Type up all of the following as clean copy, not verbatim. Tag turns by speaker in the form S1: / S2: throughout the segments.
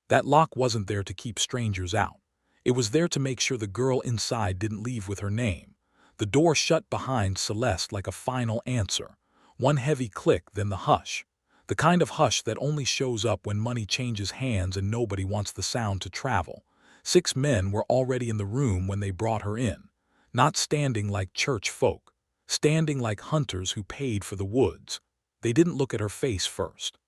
S1: That lock wasn't there to keep strangers out. It was there to make sure the girl inside didn't leave with her name. The door shut behind Celeste like a final answer. One heavy click, then the hush. The kind of hush that only shows up when money changes hands and nobody wants the sound to travel. 6 men were already in the room when they brought her in. Not standing like church folk. Standing like hunters who paid for the woods. They didn't look at her face first.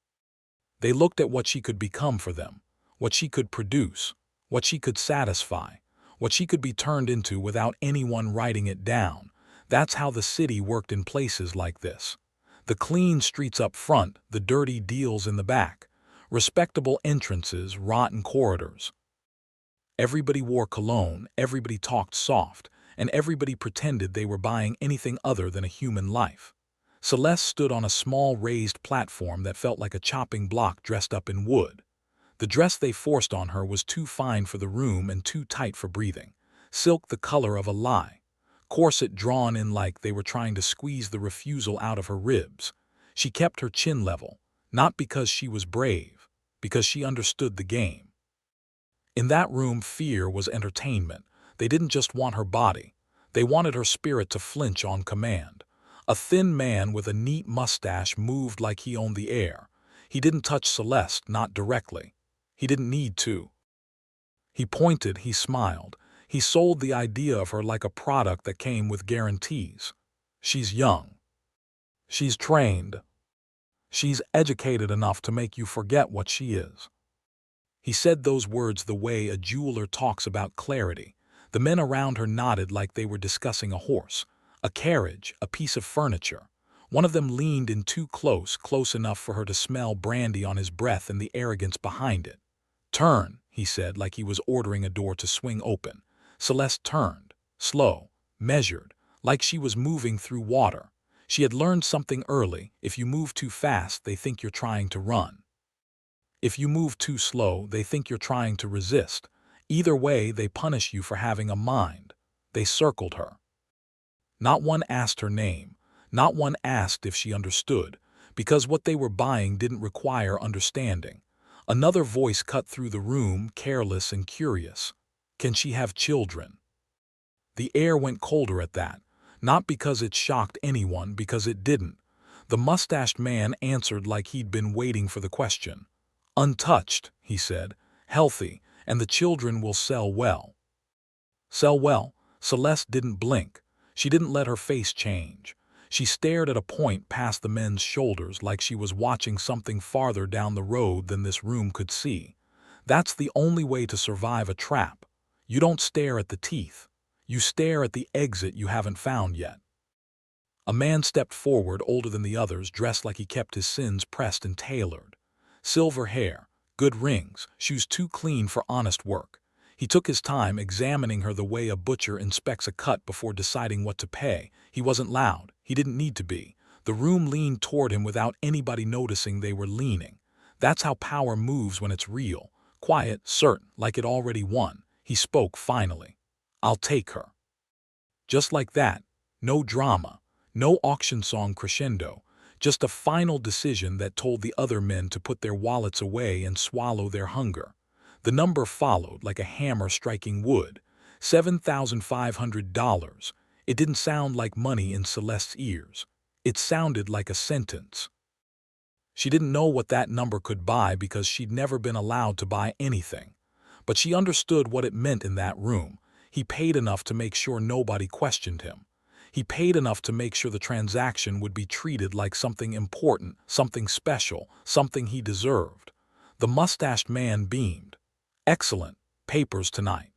S1: They looked at what she could become for them. What she could produce. What she could satisfy. What she could be turned into without anyone writing it down. That's how the city worked in places like this. The clean streets up front, the dirty deals in the back. Respectable entrances, rotten corridors. Everybody wore cologne, everybody talked soft, and everybody pretended they were buying anything other than a human life. Celeste stood on a small raised platform that felt like a chopping block dressed up in wood. The dress they forced on her was too fine for the room and too tight for breathing. Silk the color of a lie. Corset drawn in like they were trying to squeeze the refusal out of her ribs. She kept her chin level, not because she was brave, because she understood the game. In that room, fear was entertainment. They didn't just want her body. They wanted her spirit to flinch on command. A thin man with a neat mustache moved like he owned the air. He didn't touch Celeste, not directly. He didn't need to. He pointed, he smiled. He sold the idea of her like a product that came with guarantees. She's young. She's trained. She's educated enough to make you forget what she is. He said those words the way a jeweler talks about clarity. The men around her nodded like they were discussing a horse, a carriage, a piece of furniture. One of them leaned in too close, close enough for her to smell brandy on his breath and the arrogance behind it. "Turn," he said like he was ordering a door to swing open. Celeste turned, slow, measured, like she was moving through water. She had learned something early: if you move too fast, they think you're trying to run. If you move too slow, they think you're trying to resist. Either way, they punish you for having a mind. They circled her. Not one asked her name. Not one asked if she understood, because what they were buying didn't require understanding. Another voice cut through the room, careless and curious. "Can she have children?" The air went colder at that, not because it shocked anyone, because it didn't. The mustached man answered like he'd been waiting for the question. "Untouched," he said, "healthy, and the children will sell well." Sell well? Celeste didn't blink. She didn't let her face change. She stared at a point past the men's shoulders like she was watching something farther down the road than this room could see. That's the only way to survive a trap. You don't stare at the teeth. You stare at the exit you haven't found yet. A man stepped forward, older than the others, dressed like he kept his sins pressed and tailored. Silver hair, good rings, shoes too clean for honest work. He took his time examining her the way a butcher inspects a cut before deciding what to pay. He wasn't loud. He didn't need to be. The room leaned toward him without anybody noticing they were leaning. That's how power moves when it's real. Quiet, certain, like it already won. He spoke finally. "I'll take her." Just like that. No drama. No auction song crescendo. Just a final decision that told the other men to put their wallets away and swallow their hunger. The number followed like a hammer striking wood. $7,500. It didn't sound like money in Celeste's ears. It sounded like a sentence. She didn't know what that number could buy because she'd never been allowed to buy anything. But she understood what it meant in that room. He paid enough to make sure nobody questioned him. He paid enough to make sure the transaction would be treated like something important, something special, something he deserved. The mustached man beamed. "Excellent. Papers tonight."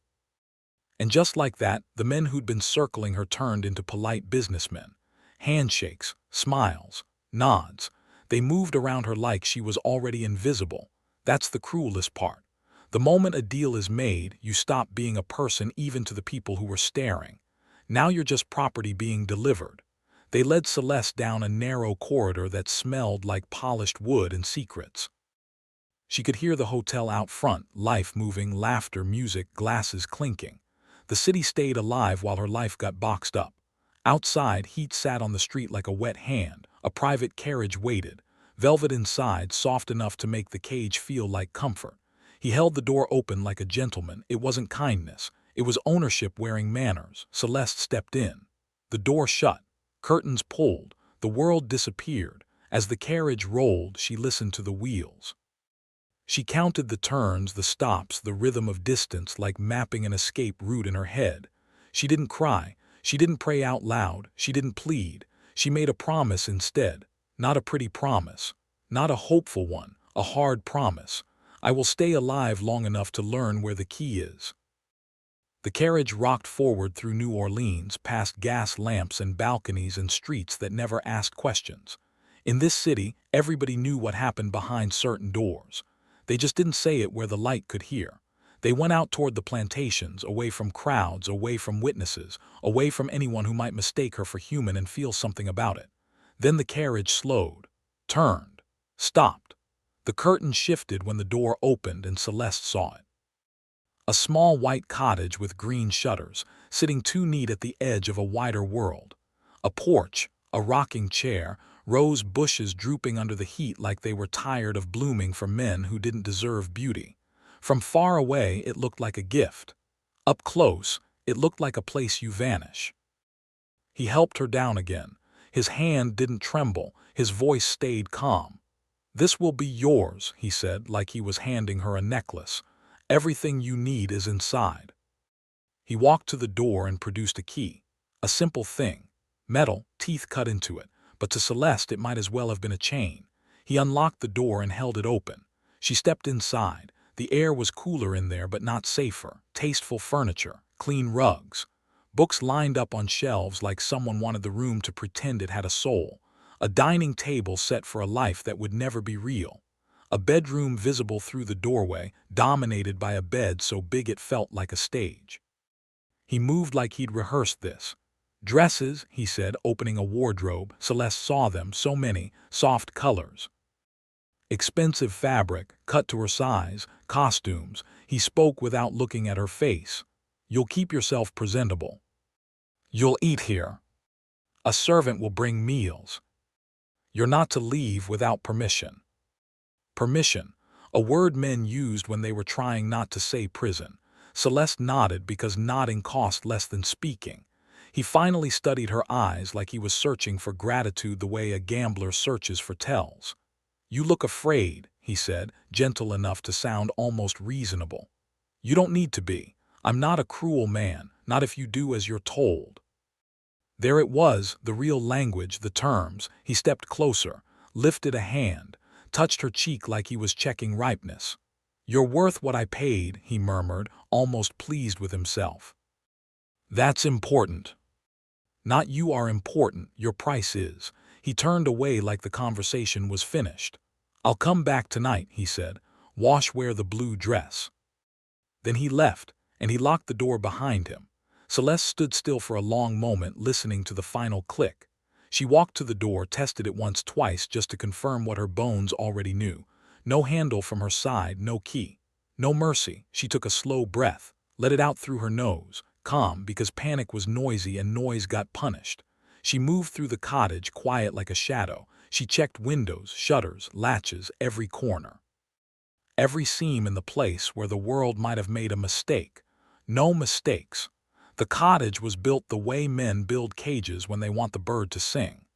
S1: And just like that, the men who'd been circling her turned into polite businessmen. Handshakes, smiles, nods. They moved around her like she was already invisible. That's the cruelest part. The moment a deal is made, you stop being a person even to the people who were staring. Now you're just property being delivered. They led Celeste down a narrow corridor that smelled like polished wood and secrets. She could hear the hotel out front, life moving, laughter, music, glasses clinking. The city stayed alive while her life got boxed up. Outside, heat sat on the street like a wet hand. A private carriage waited. Velvet inside, soft enough to make the cage feel like comfort. He held the door open like a gentleman. It wasn't kindness. It was ownership wearing manners. Celeste stepped in. The door shut. Curtains pulled. The world disappeared. As the carriage rolled, she listened to the wheels. She counted the turns, the stops, the rhythm of distance like mapping an escape route in her head. She didn't cry. She didn't pray out loud. She didn't plead. She made a promise instead. Not a pretty promise. Not a hopeful one. A hard promise. I will stay alive long enough to learn where the key is. The carriage rocked forward through New Orleans, past gas lamps and balconies and streets that never asked questions. In this city, everybody knew what happened behind certain doors. They just didn't say it where the light could hear. They went out toward the plantations, away from crowds, away from witnesses, away from anyone who might mistake her for human and feel something about it. Then the carriage slowed, turned, stopped. The curtain shifted when the door opened and Celeste saw it. A small white cottage with green shutters, sitting too neat at the edge of a wider world. A porch, a rocking chair, rose bushes drooping under the heat like they were tired of blooming for men who didn't deserve beauty. From far away, it looked like a gift. Up close, it looked like a place you vanish. He helped her down again. His hand didn't tremble. His voice stayed calm. "This will be yours," he said, like he was handing her a necklace. "Everything you need is inside." He walked to the door and produced a key. A simple thing. Metal, teeth cut into it, but to Celeste it might as well have been a chain. He unlocked the door and held it open. She stepped inside. The air was cooler in there, but not safer. Tasteful furniture, clean rugs. Books lined up on shelves like someone wanted the room to pretend it had a soul. A dining table set for a life that would never be real. A bedroom visible through the doorway, dominated by a bed so big it felt like a stage. He moved like he'd rehearsed this. "Dresses," he said, opening a wardrobe. Celeste saw them, so many, soft colors. Expensive fabric, cut to her size, costumes. He spoke without looking at her face. "You'll keep yourself presentable. You'll eat here. A servant will bring meals. You're not to leave without permission." Permission, a word men used when they were trying not to say prison. Celeste nodded because nodding cost less than speaking. He finally studied her eyes like he was searching for gratitude the way a gambler searches for tells. "You look afraid," he said, gentle enough to sound almost reasonable. "You don't need to be. I'm not a cruel man, not if you do as you're told." There it was, the real language, the terms. He stepped closer, lifted a hand, touched her cheek like he was checking ripeness. "You're worth what I paid," he murmured, almost pleased with himself. "That's important." "Not you are important, your price is." He turned away like the conversation was finished. "I'll come back tonight," he said. "Wash wear the blue dress." Then he left, and he locked the door behind him. Celeste stood still for a long moment, listening to the final click. She walked to the door, tested it once, twice, just to confirm what her bones already knew. No handle from her side, no key. No mercy. She took a slow breath, let it out through her nose, calm because panic was noisy and noise got punished. She moved through the cottage, quiet like a shadow. She checked windows, shutters, latches, every corner. Every seam in the place where the world might have made a mistake. No mistakes. The cottage was built the way men build cages when they want the bird to sing.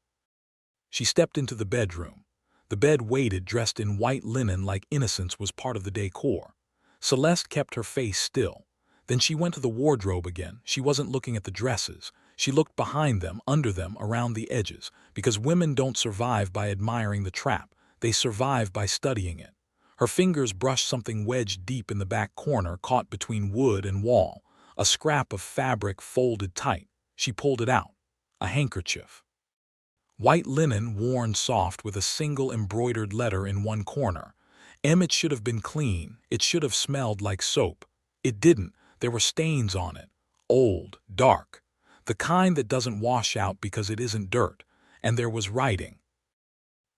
S1: She stepped into the bedroom. The bed waited, dressed in white linen like innocence was part of the decor. Celeste kept her face still. Then she went to the wardrobe again. She wasn't looking at the dresses. She looked behind them, under them, around the edges, because women don't survive by admiring the trap. They survive by studying it. Her fingers brushed something wedged deep in the back corner, caught between wood and wall. A scrap of fabric folded tight. She pulled it out. A handkerchief. White linen, worn soft, with a single embroidered letter in one corner. It should have been clean. It should have smelled like soap. It didn't. There were stains on it. Old, dark. The kind that doesn't wash out because it isn't dirt. And there was writing.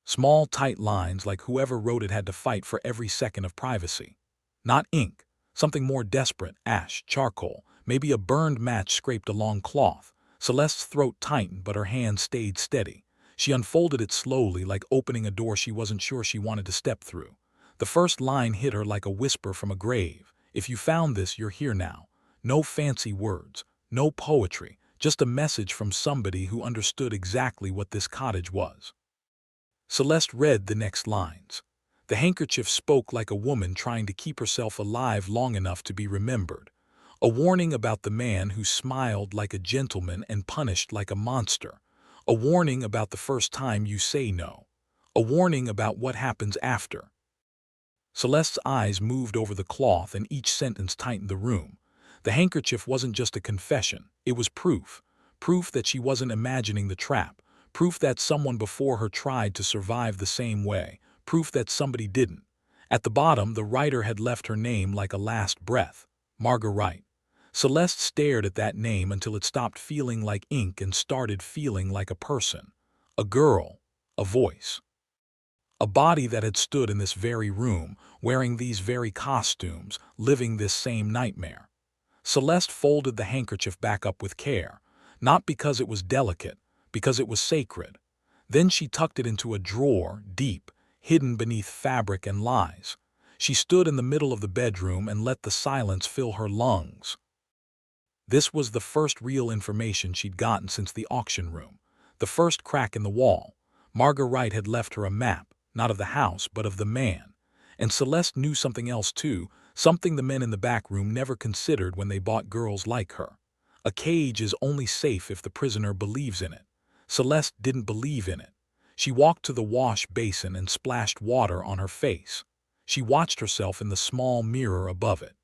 S1: Small, tight lines like whoever wrote it had to fight for every second of privacy. Not ink. Something more desperate. Ash, charcoal. Maybe a burned match scraped along cloth. Celeste's throat tightened, but her hand stayed steady. She unfolded it slowly, like opening a door she wasn't sure she wanted to step through. The first line hit her like a whisper from a grave. If you found this, you're here now. No fancy words, no poetry, just a message from somebody who understood exactly what this cottage was. Celeste read the next lines. The handkerchief spoke like a woman trying to keep herself alive long enough to be remembered. A warning about the man who smiled like a gentleman and punished like a monster. A warning about the first time you say no. A warning about what happens after. Celeste's eyes moved over the cloth and each sentence tightened the room. The handkerchief wasn't just a confession, it was proof. Proof that she wasn't imagining the trap. Proof that someone before her tried to survive the same way. Proof that somebody didn't. At the bottom, the writer had left her name like a last breath. Marguerite. Celeste stared at that name until it stopped feeling like ink and started feeling like a person. A girl. A voice. A body that had stood in this very room, wearing these very costumes, living this same nightmare. Celeste folded the handkerchief back up with care, not because it was delicate, because it was sacred. Then she tucked it into a drawer, deep, hidden beneath fabric and lies. She stood in the middle of the bedroom and let the silence fill her lungs. This was the first real information she'd gotten since the auction room. The first crack in the wall. Marguerite had left her a map, not of the house, but of the man. And Celeste knew something else too, something the men in the back room never considered when they bought girls like her. A cage is only safe if the prisoner believes in it. Celeste didn't believe in it. She walked to the wash basin and splashed water on her face. She watched herself in the small mirror above it.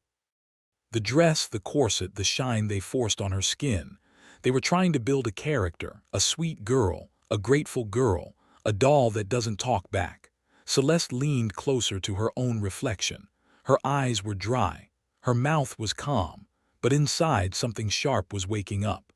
S1: The dress, the corset, the shine they forced on her skin. They were trying to build a character, a sweet girl, a grateful girl, a doll that doesn't talk back. Celeste leaned closer to her own reflection. Her eyes were dry. Her mouth was calm. But inside, something sharp was waking up.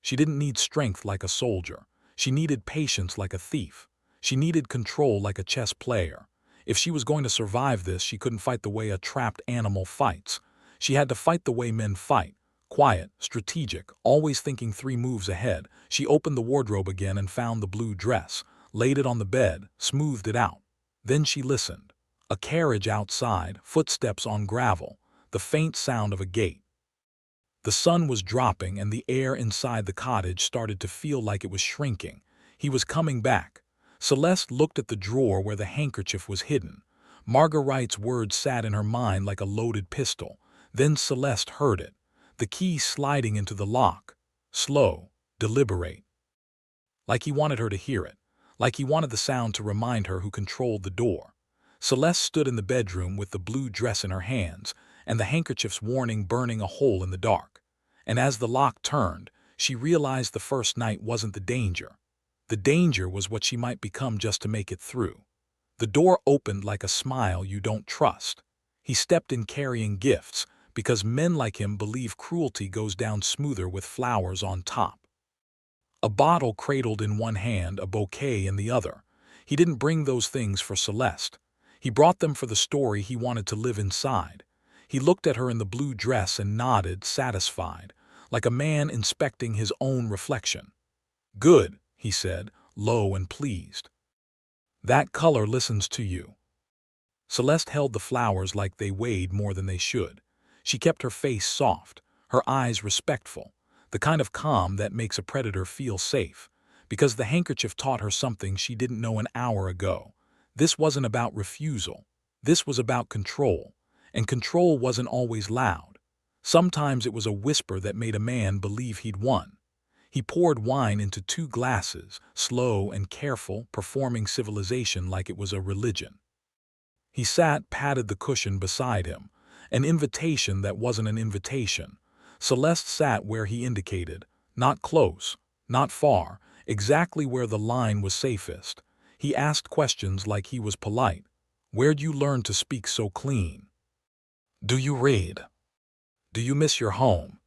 S1: She didn't need strength like a soldier. She needed patience like a thief. She needed control like a chess player. If she was going to survive this, she couldn't fight the way a trapped animal fights. She had to fight the way men fight. Quiet, strategic, always thinking 3 moves ahead. She opened the wardrobe again and found the blue dress, laid it on the bed, smoothed it out. Then she listened. A carriage outside, footsteps on gravel, the faint sound of a gate. The sun was dropping and the air inside the cottage started to feel like it was shrinking. He was coming back. Celeste looked at the drawer where the handkerchief was hidden. Marguerite's words sat in her mind like a loaded pistol. Then Celeste heard it. The key sliding into the lock. Slow, deliberate. Like he wanted her to hear it. Like he wanted the sound to remind her who controlled the door. Celeste stood in the bedroom with the blue dress in her hands, and the handkerchief's warning burning a hole in the dark. And as the lock turned, she realized the first night wasn't the danger. The danger was what she might become just to make it through. The door opened like a smile you don't trust. He stepped in carrying gifts, because men like him believe cruelty goes down smoother with flowers on top. A bottle cradled in one hand, a bouquet in the other. He didn't bring those things for Celeste. He brought them for the story he wanted to live inside. He looked at her in the blue dress and nodded, satisfied, like a man inspecting his own reflection. "Good," he said, low and pleased. "That color listens to you." Celeste held the flowers like they weighed more than they should. She kept her face soft, her eyes respectful, the kind of calm that makes a predator feel safe, because the handkerchief taught her something she didn't know an hour ago. This wasn't about refusal. This was about control. And control wasn't always loud. Sometimes it was a whisper that made a man believe he'd won. He poured wine into 2 glasses, slow and careful, performing civilization like it was a religion. He sat, patted the cushion beside him, an invitation that wasn't an invitation. Celeste sat where he indicated, not close, not far, exactly where the line was safest. He asked questions like he was polite. "Where'd you learn to speak so clean? Do you read? Do you miss your home?"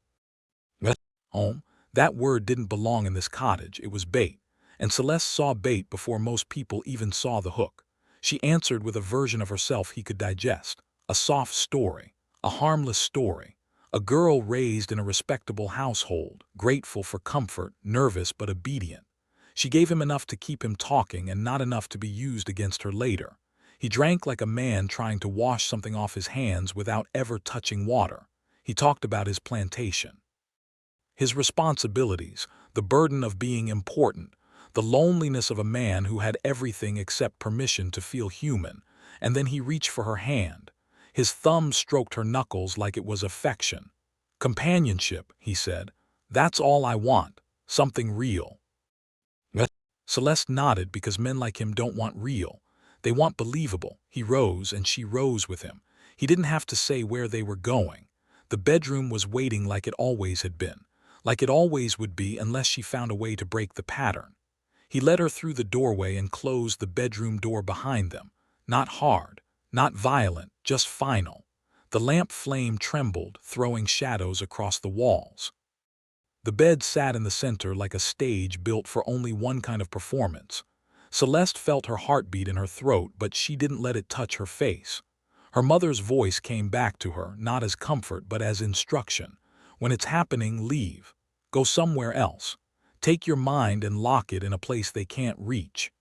S1: Home? That word didn't belong in this cottage, it was bait. And Celeste saw bait before most people even saw the hook. She answered with a version of herself he could digest. A soft story. A harmless story. A girl raised in a respectable household, grateful for comfort, nervous but obedient. She gave him enough to keep him talking and not enough to be used against her later. He drank like a man trying to wash something off his hands without ever touching water. He talked about his plantation, his responsibilities, the burden of being important, the loneliness of a man who had everything except permission to feel human, and then he reached for her hand. His thumb stroked her knuckles like it was affection. "Companionship," he said. "That's all I want. Something real." What? Celeste nodded because men like him don't want real. They want believable. He rose and she rose with him. He didn't have to say where they were going. The bedroom was waiting like it always had been, like it always would be unless she found a way to break the pattern. He led her through the doorway and closed the bedroom door behind them. Not hard, not violent, just final. The lamp flame trembled, throwing shadows across the walls. The bed sat in the center like a stage built for only one kind of performance. Celeste felt her heartbeat in her throat, but she didn't let it touch her face. Her mother's voice came back to her, not as comfort but as instruction. "When it's happening, leave. Go somewhere else. Take your mind and lock it in a place they can't reach."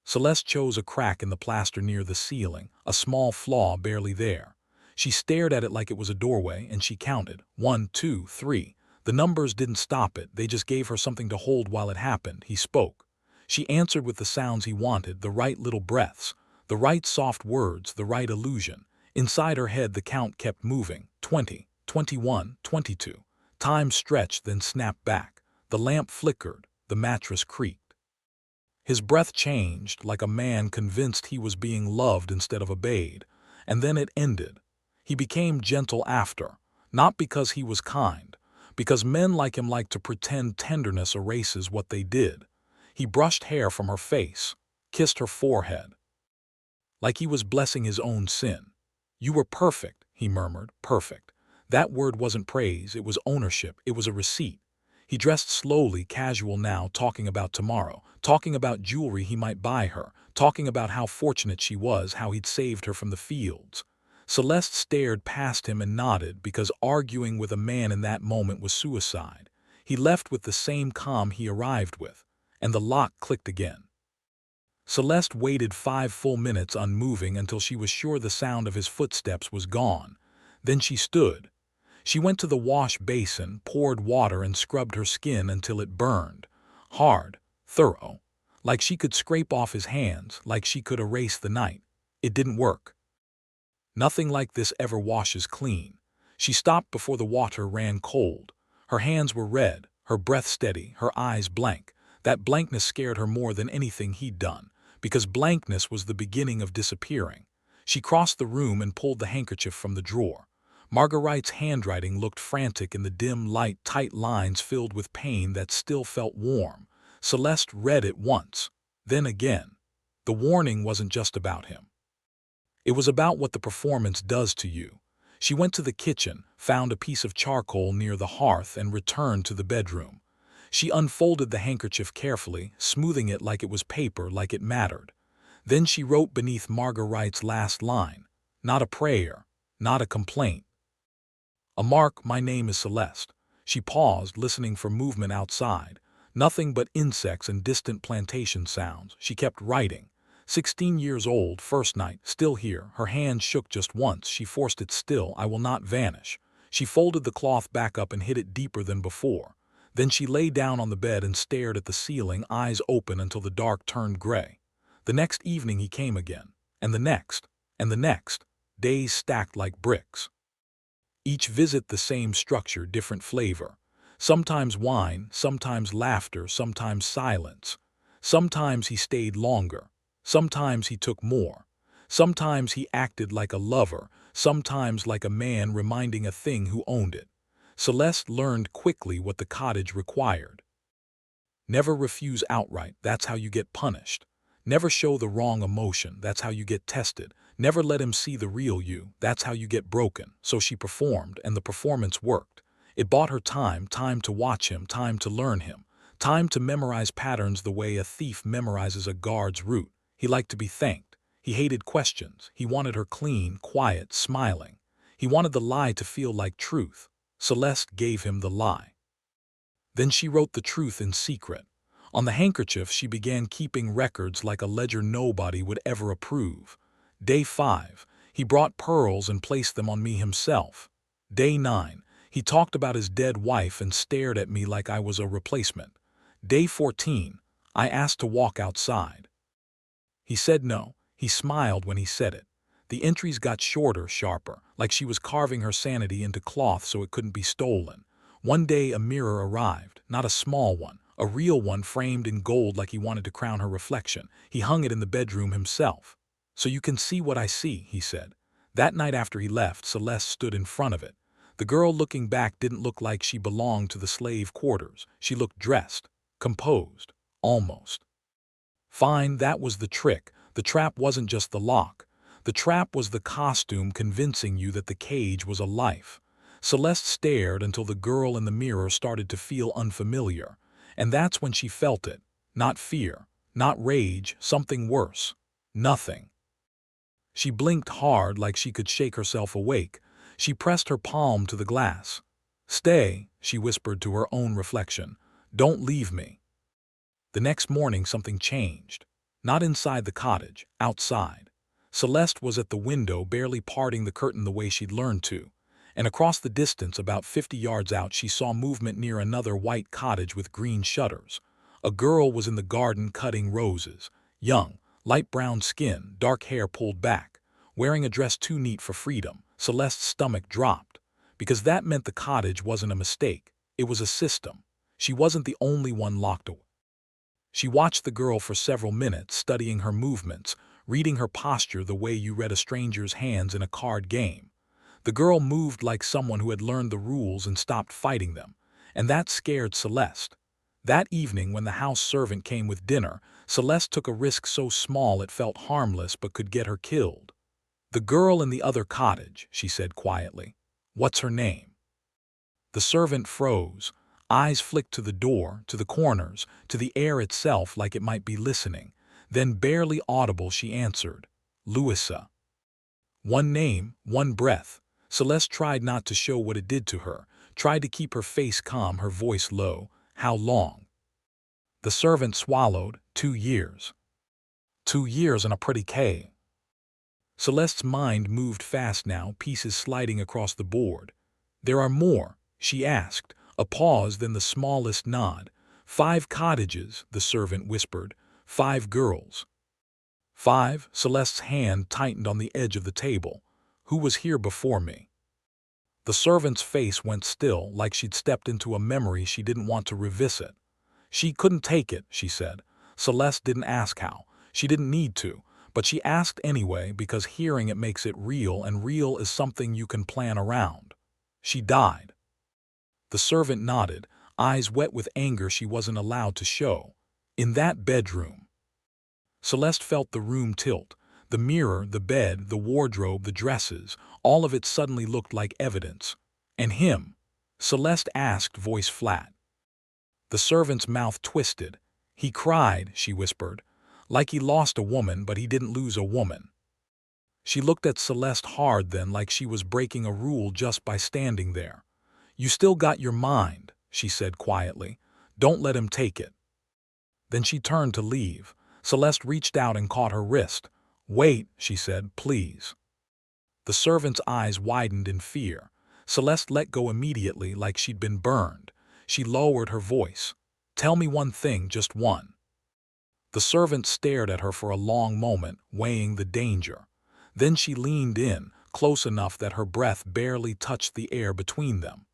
S1: Celeste chose a crack in the plaster near the ceiling, a small flaw barely there. She stared at it like it was a doorway, and she counted. 1, 2, 3. The numbers didn't stop it, they just gave her something to hold while it happened. He spoke. She answered with the sounds he wanted, the right little breaths, the right soft words, the right illusion. Inside her head the count kept moving. 20, 21, 22. Time stretched, then snapped back. The lamp flickered, the mattress creaked. His breath changed, like a man convinced he was being loved instead of obeyed. And then it ended. He became gentle after, not because he was kind, because men like him like to pretend tenderness erases what they did. He brushed hair from her face, kissed her forehead, like he was blessing his own sin. "You were perfect," he murmured, "perfect." That word wasn't praise, it was ownership, it was a receipt. He dressed slowly, casual now, talking about tomorrow, talking about jewelry he might buy her, talking about how fortunate she was, how he'd saved her from the fields. Celeste stared past him and nodded, because arguing with a man in that moment was suicide. He left with the same calm he arrived with, and the lock clicked again. Celeste waited 5 full minutes unmoving until she was sure the sound of his footsteps was gone. Then she stood. She went to the wash basin, poured water, and scrubbed her skin until it burned. Hard, thorough, like she could scrape off his hands, like she could erase the night. It didn't work. Nothing like this ever washes clean. She stopped before the water ran cold. Her hands were red, her breath steady, her eyes blank. That blankness scared her more than anything he'd done, because blankness was the beginning of disappearing. She crossed the room and pulled the handkerchief from the drawer. Marguerite's handwriting looked frantic in the dim light, tight lines filled with pain that still felt warm. Celeste read it once, then again. The warning wasn't just about him. It was about what the performance does to you. She went to the kitchen, found a piece of charcoal near the hearth, and returned to the bedroom. She unfolded the handkerchief carefully, smoothing it like it was paper, like it mattered. Then she wrote beneath Marguerite's last line, not a prayer, not a complaint. A mark, "My name is Celeste." She paused, listening for movement outside. Nothing but insects and distant plantation sounds. She kept writing. 16 years old, first night, still here. Her hand shook just once. She forced it still. "I will not vanish." She folded the cloth back up and hid it deeper than before. Then she lay down on the bed and stared at the ceiling, eyes open until the dark turned gray. The next evening he came again, and the next, and the next, days stacked like bricks. Each visit the same structure, different flavor. Sometimes wine, sometimes laughter, sometimes silence. Sometimes he stayed longer. Sometimes he took more. Sometimes he acted like a lover, sometimes like a man reminding a thing who owned it. Celeste learned quickly what the cottage required. Never refuse outright, that's how you get punished. Never show the wrong emotion, that's how you get tested. Never let him see the real you, that's how you get broken. So she performed, and the performance worked. It bought her time, time to watch him, time to learn him, time to memorize patterns the way a thief memorizes a guard's route. He liked to be thanked. He hated questions. He wanted her clean, quiet, smiling. He wanted the lie to feel like truth. Celeste gave him the lie. Then she wrote the truth in secret. On the handkerchief she began keeping records like a ledger nobody would ever approve. Day 5, he brought pearls and placed them on me himself. Day 9, he talked about his dead wife and stared at me like I was a replacement. Day 14, I asked to walk outside. He said no. He smiled when he said it. The entries got shorter, sharper, like she was carving her sanity into cloth so it couldn't be stolen. One day a mirror arrived, not a small one, a real one framed in gold like he wanted to crown her reflection. He hung it in the bedroom himself. "So you can see what I see," he said. That night after he left, Celeste stood in front of it. The girl looking back didn't look like she belonged to the slave quarters. She looked dressed, composed, almost. Fine, that was the trick. The trap wasn't just the lock. The trap was the costume convincing you that the cage was a life. Celeste stared until the girl in the mirror started to feel unfamiliar. And that's when she felt it. Not fear, not rage, something worse. Nothing. She blinked hard like she could shake herself awake. She pressed her palm to the glass. "Stay," she whispered to her own reflection. "Don't leave me." The next morning something changed. Not inside the cottage, outside. Celeste was at the window, barely parting the curtain the way she'd learned to. And across the distance, about 50 yards out, she saw movement near another white cottage with green shutters. A girl was in the garden cutting roses. Young, light brown skin, dark hair pulled back. Wearing a dress too neat for freedom. Celeste's stomach dropped. Because that meant the cottage wasn't a mistake. It was a system. She wasn't the only one locked away. She watched the girl for several minutes, studying her movements, reading her posture the way you read a stranger's hands in a card game. The girl moved like someone who had learned the rules and stopped fighting them, and that scared Celeste. That evening, when the house servant came with dinner, Celeste took a risk so small it felt harmless but could get her killed. "The girl in the other cottage," she said quietly. "What's her name?" The servant froze. Eyes flicked to the door, to the corners, to the air itself like it might be listening. Then, barely audible, she answered, "Louisa." One name, one breath. Celeste tried not to show what it did to her, tried to keep her face calm, her voice low. "How long?" The servant swallowed. 2 years. 2 years and a pretty cave. Celeste's mind moved fast now, pieces sliding across the board. "There are more?" she asked. A pause, then the smallest nod. 5 cottages," the servant whispered. 5 girls. 5? Celeste's hand tightened on the edge of the table. "Who was here before me?" The servant's face went still, like she'd stepped into a memory she didn't want to revisit. "She couldn't take it," she said. Celeste didn't ask how. She didn't need to, but she asked anyway because hearing it makes it real, and real is something you can plan around. "She died." The servant nodded, eyes wet with anger she wasn't allowed to show. "In that bedroom." Celeste felt the room tilt. The mirror, the bed, the wardrobe, the dresses, all of it suddenly looked like evidence. "And him?" Celeste asked, voice flat. The servant's mouth twisted. "He cried," she whispered. "Like he lost a woman, but he didn't lose a woman." She looked at Celeste hard then, like she was breaking a rule just by standing there. "You still got your mind," she said quietly. "Don't let him take it." Then she turned to leave. Celeste reached out and caught her wrist. "Wait," she said, "please." The servant's eyes widened in fear. Celeste let go immediately, like she'd been burned. She lowered her voice. "Tell me one thing, just one." The servant stared at her for a long moment, weighing the danger. Then she leaned in, close enough that her breath barely touched the air between them.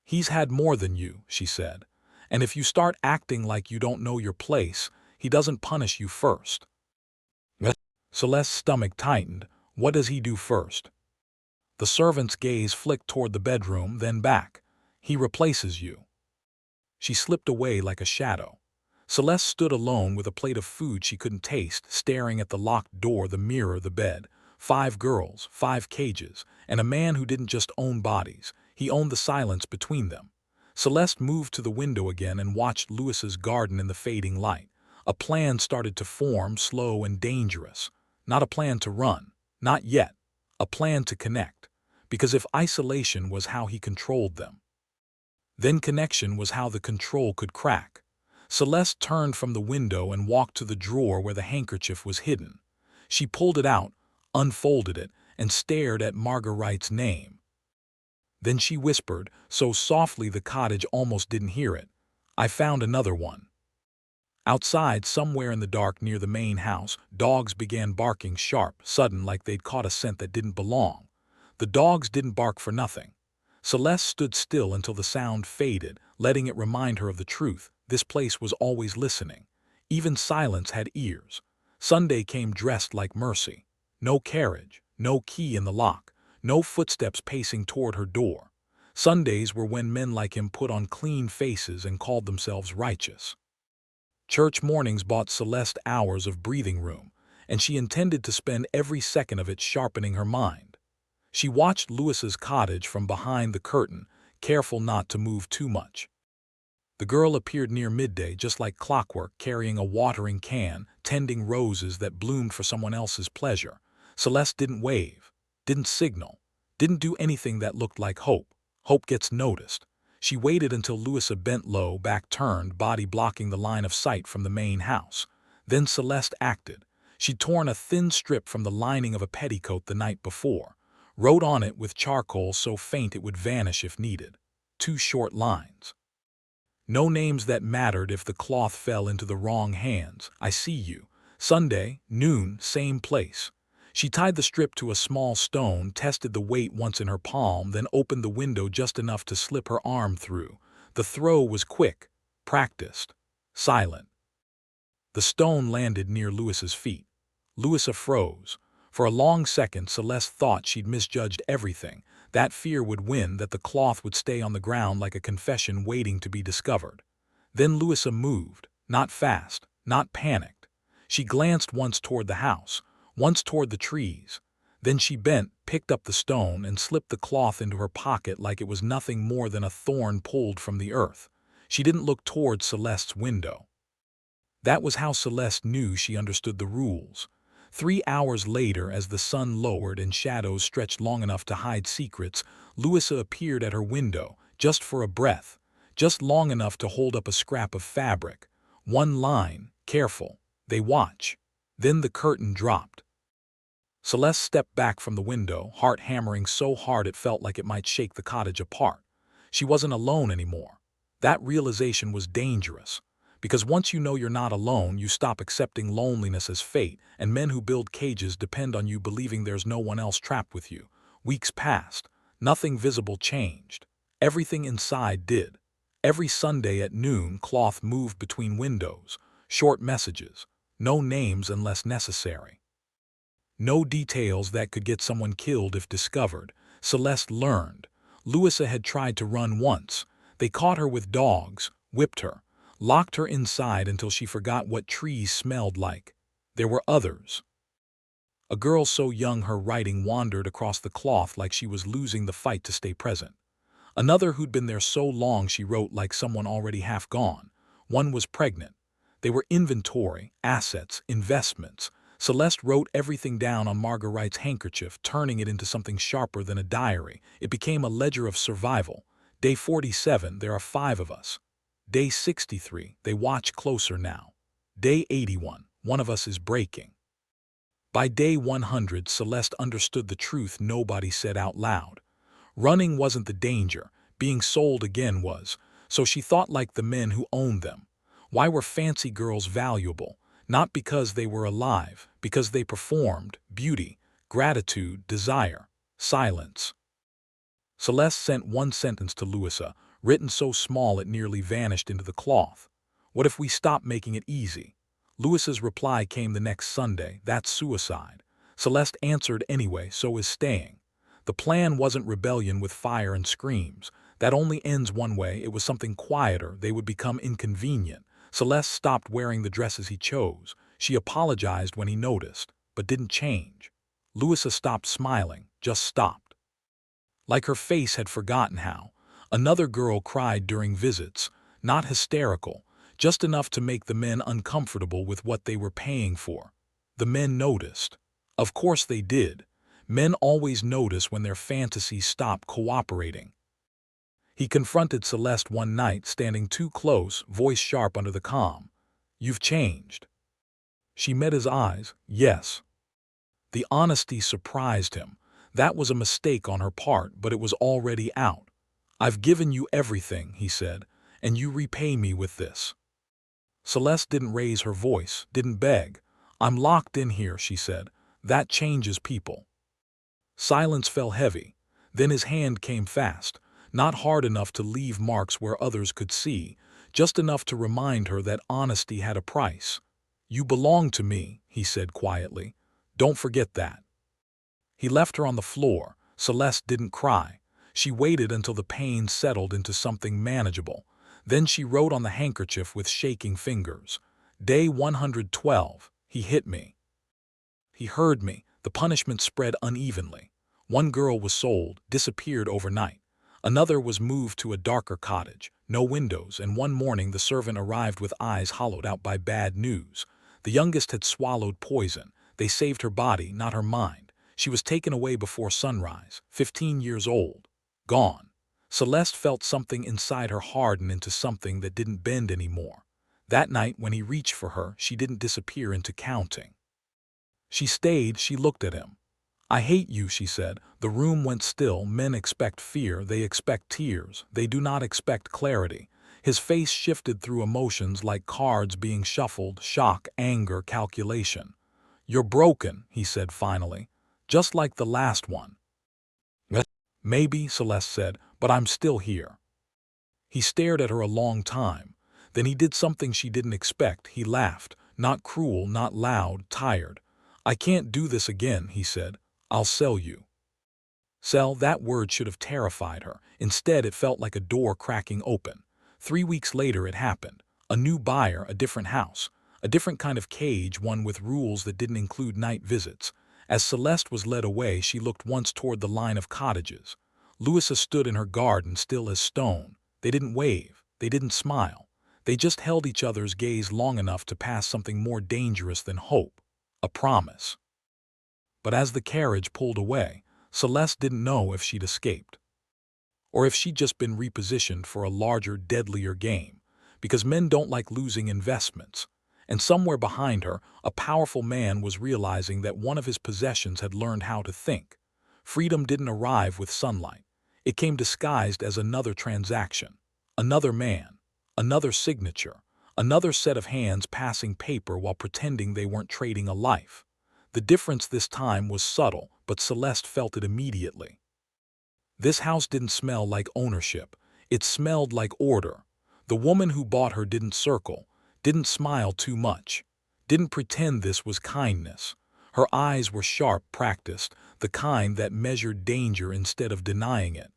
S1: "He's had more than you," she said. "And if you start acting like you don't know your place, he doesn't punish you first." Celeste's stomach tightened. "What does he do first?" The servant's gaze flicked toward the bedroom, then back. "He replaces you." She slipped away like a shadow. Celeste stood alone with a plate of food she couldn't taste, staring at the locked door, the mirror, the bed. 5 girls, 5 cages, and a man who didn't just own bodies. He owned the silence between them. Celeste moved to the window again and watched Louisa's garden in the fading light. A plan started to form, slow and dangerous. Not a plan to run. Not yet. A plan to connect. Because if isolation was how he controlled them, then connection was how the control could crack. Celeste turned from the window and walked to the drawer where the handkerchief was hidden. She pulled it out, unfolded it, and stared at Marguerite's name. Then she whispered, so softly the cottage almost didn't hear it, "I found another one." Outside, somewhere in the dark near the main house, dogs began barking sharp, sudden, like they'd caught a scent that didn't belong. The dogs didn't bark for nothing. Celeste stood still until the sound faded, letting it remind her of the truth. This place was always listening. Even silence had ears. Sunday came dressed like mercy. No carriage, no key in the lock, no footsteps pacing toward her door. Sundays were when men like him put on clean faces and called themselves righteous. Church mornings bought Celeste hours of breathing room, and she intended to spend every second of it sharpening her mind. She watched Louis's cottage from behind the curtain, careful not to move too much. The girl appeared near midday, just like clockwork, carrying a watering can, tending roses that bloomed for someone else's pleasure. Celeste didn't wave, didn't signal, didn't do anything that looked like hope. Hope gets noticed. She waited until Louisa bent low, back turned, body blocking the line of sight from the main house. Then Celeste acted. She'd torn a thin strip from the lining of a petticoat the night before, wrote on it with charcoal so faint it would vanish if needed. 2 short lines. No names that mattered if the cloth fell into the wrong hands. "I see you. Sunday, noon, same place." She tied the strip to a small stone, tested the weight once in her palm, then opened the window just enough to slip her arm through. The throw was quick, practiced, silent. The stone landed near Louis's feet. Louisa froze. For a long second, Celeste thought she'd misjudged everything. That fear would win, that the cloth would stay on the ground like a confession waiting to be discovered. Then Louisa moved, not fast, not panicked. She glanced once toward the house, once toward the trees. Then she bent, picked up the stone, and slipped the cloth into her pocket like it was nothing more than a thorn pulled from the earth. She didn't look toward Celeste's window. That was how Celeste knew she understood the rules. 3 hours later, as the sun lowered and shadows stretched long enough to hide secrets, Louisa appeared at her window, just for a breath, just long enough to hold up a scrap of fabric. One line, "Careful, they watch." Then the curtain dropped. Celeste stepped back from the window, heart hammering so hard it felt like it might shake the cottage apart. She wasn't alone anymore. That realization was dangerous. Because once you know you're not alone, you stop accepting loneliness as fate, and men who build cages depend on you believing there's no one else trapped with you. Weeks passed. Nothing visible changed. Everything inside did. Every Sunday at noon, cloth moved between windows. Short messages. No names unless necessary. No details that could get someone killed if discovered. Celeste learned. Louisa had tried to run once. They caught her with dogs, whipped her, locked her inside until she forgot what trees smelled like. There were others. A girl so young her writing wandered across the cloth like she was losing the fight to stay present. Another who'd been there so long she wrote like someone already half gone. One was pregnant. They were inventory, assets, investments. Celeste wrote everything down on Marguerite's handkerchief, turning it into something sharper than a diary. It became a ledger of survival. Day 47, there are 5 of us. Day 63, they watch closer now. Day 81, one of us is breaking. By day 100, Celeste understood the truth nobody said out loud. Running wasn't the danger, being sold again was, so she thought like the men who owned them. Why were fancy girls valuable? Not because they were alive, because they performed beauty, gratitude, desire, silence. Celeste sent one sentence to Louisa, written so small it nearly vanished into the cloth. "What if we stop making it easy?" Louisa's reply came the next Sunday. "That's suicide." Celeste answered anyway, "So is staying." The plan wasn't rebellion with fire and screams. That only ends one way. It was something quieter. They would become inconvenient. Celeste stopped wearing the dresses he chose. She apologized when he noticed, but didn't change. Louisa stopped smiling, just stopped. Like her face had forgotten how. Another girl cried during visits, not hysterical, just enough to make the men uncomfortable with what they were paying for. The men noticed. Of course they did. Men always notice when their fantasies stop cooperating. He confronted Celeste one night, standing too close, voice sharp under the calm. "You've changed." She met his eyes. "Yes." The honesty surprised him. That was a mistake on her part, but it was already out. "I've given you everything," he said, "and you repay me with this." Celeste didn't raise her voice, didn't beg. "I'm locked in here," she said. "That changes people." Silence fell heavy. Then his hand came fast, not hard enough to leave marks where others could see, just enough to remind her that honesty had a price. "You belong to me," he said quietly. "Don't forget that." He left her on the floor. Celeste didn't cry. She waited until the pain settled into something manageable. Then she wrote on the handkerchief with shaking fingers. "Day 112. He hit me. He heard me." The punishment spread unevenly. One girl was sold, disappeared overnight. Another was moved to a darker cottage, no windows, and one morning the servant arrived with eyes hollowed out by bad news. The youngest had swallowed poison. They saved her body, not her mind. She was taken away before sunrise, 15 years old. Gone. Celeste felt something inside her harden into something that didn't bend anymore. That night, when he reached for her, she didn't disappear into counting. She stayed, she looked at him. "I hate you," she said. The room went still. Men expect fear, they expect tears, they do not expect clarity. His face shifted through emotions like cards being shuffled, shock, anger, calculation. "You're broken," he said finally, "just like the last one." "Maybe," Celeste said, "but I'm still here." He stared at her a long time. Then he did something she didn't expect. He laughed, not cruel, not loud, tired. "I can't do this again," he said. "I'll sell you." Sell, that word should have terrified her. Instead, it felt like a door cracking open. 3 weeks later it happened. A new buyer, a different house. A different kind of cage, one with rules that didn't include night visits. As Celeste was led away, she looked once toward the line of cottages. Louisa stood in her garden, still as stone. They didn't wave. They didn't smile. They just held each other's gaze long enough to pass something more dangerous than hope. A promise. But as the carriage pulled away, Celeste didn't know if she'd escaped, or if she'd just been repositioned for a larger, deadlier game, because men don't like losing investments. And somewhere behind her, a powerful man was realizing that one of his possessions had learned how to think. Freedom didn't arrive with sunlight. It came disguised as another transaction, another man, another signature, another set of hands passing paper while pretending they weren't trading a life. The difference this time was subtle, but Celeste felt it immediately. This house didn't smell like ownership. It smelled like order. The woman who bought her didn't circle, didn't smile too much, didn't pretend this was kindness. Her eyes were sharp, practiced, the kind that measured danger instead of denying it.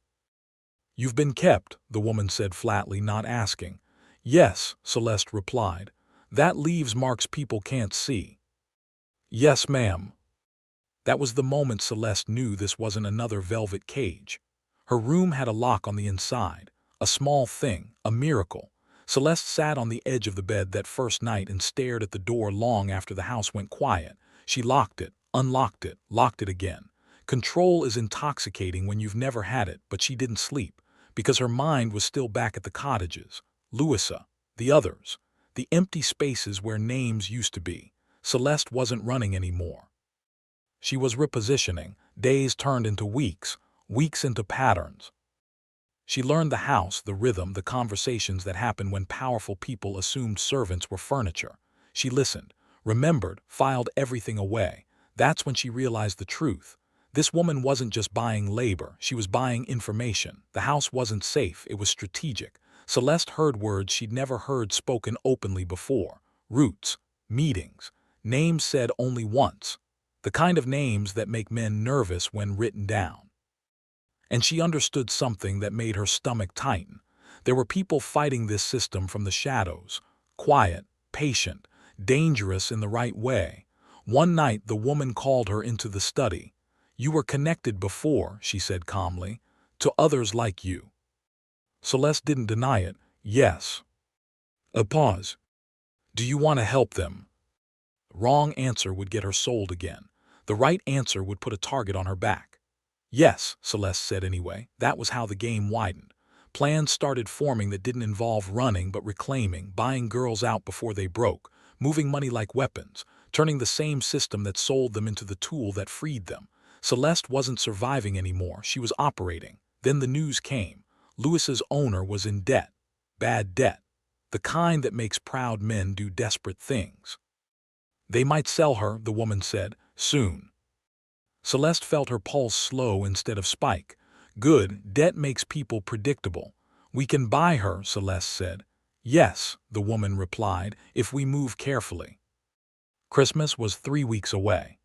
S1: "You've been kept," the woman said flatly, not asking. "Yes," Celeste replied. "That leaves marks people can't see." "Yes, ma'am." That was the moment Celeste knew this wasn't another velvet cage. Her room had a lock on the inside, a small thing, a miracle. Celeste sat on the edge of the bed that first night and stared at the door long after the house went quiet. She locked it, unlocked it, locked it again. Control is intoxicating when you've never had it, but she didn't sleep, because her mind was still back at the cottages, Louisa, the others, the empty spaces where names used to be. Celeste wasn't running anymore. She was repositioning. Days turned into weeks, weeks into patterns. She learned the house, the rhythm, the conversations that happened when powerful people assumed servants were furniture. She listened, remembered, filed everything away. That's when she realized the truth. This woman wasn't just buying labor, she was buying information. The house wasn't safe, it was strategic. Celeste heard words she'd never heard spoken openly before. Roots, meetings, names said only once. The kind of names that make men nervous when written down. And she understood something that made her stomach tighten. There were people fighting this system from the shadows, quiet, patient, dangerous in the right way. One night the woman called her into the study. "You were connected before," she said calmly, "to others like you." Celeste didn't deny it. "Yes." A pause. "Do you want to help them?" Wrong answer would get her sold again. The right answer would put a target on her back. "Yes," Celeste said anyway. That was how the game widened. Plans started forming that didn't involve running but reclaiming, buying girls out before they broke, moving money like weapons, turning the same system that sold them into the tool that freed them. Celeste wasn't surviving anymore, she was operating. Then the news came. Lewis's owner was in debt. Bad debt. The kind that makes proud men do desperate things. They might sell her, the woman said, soon. Celeste felt her pulse slow instead of spike. Good, debt makes people predictable. We can buy her, Celeste said. Yes, the woman replied, if we move carefully. Christmas was 3 weeks away.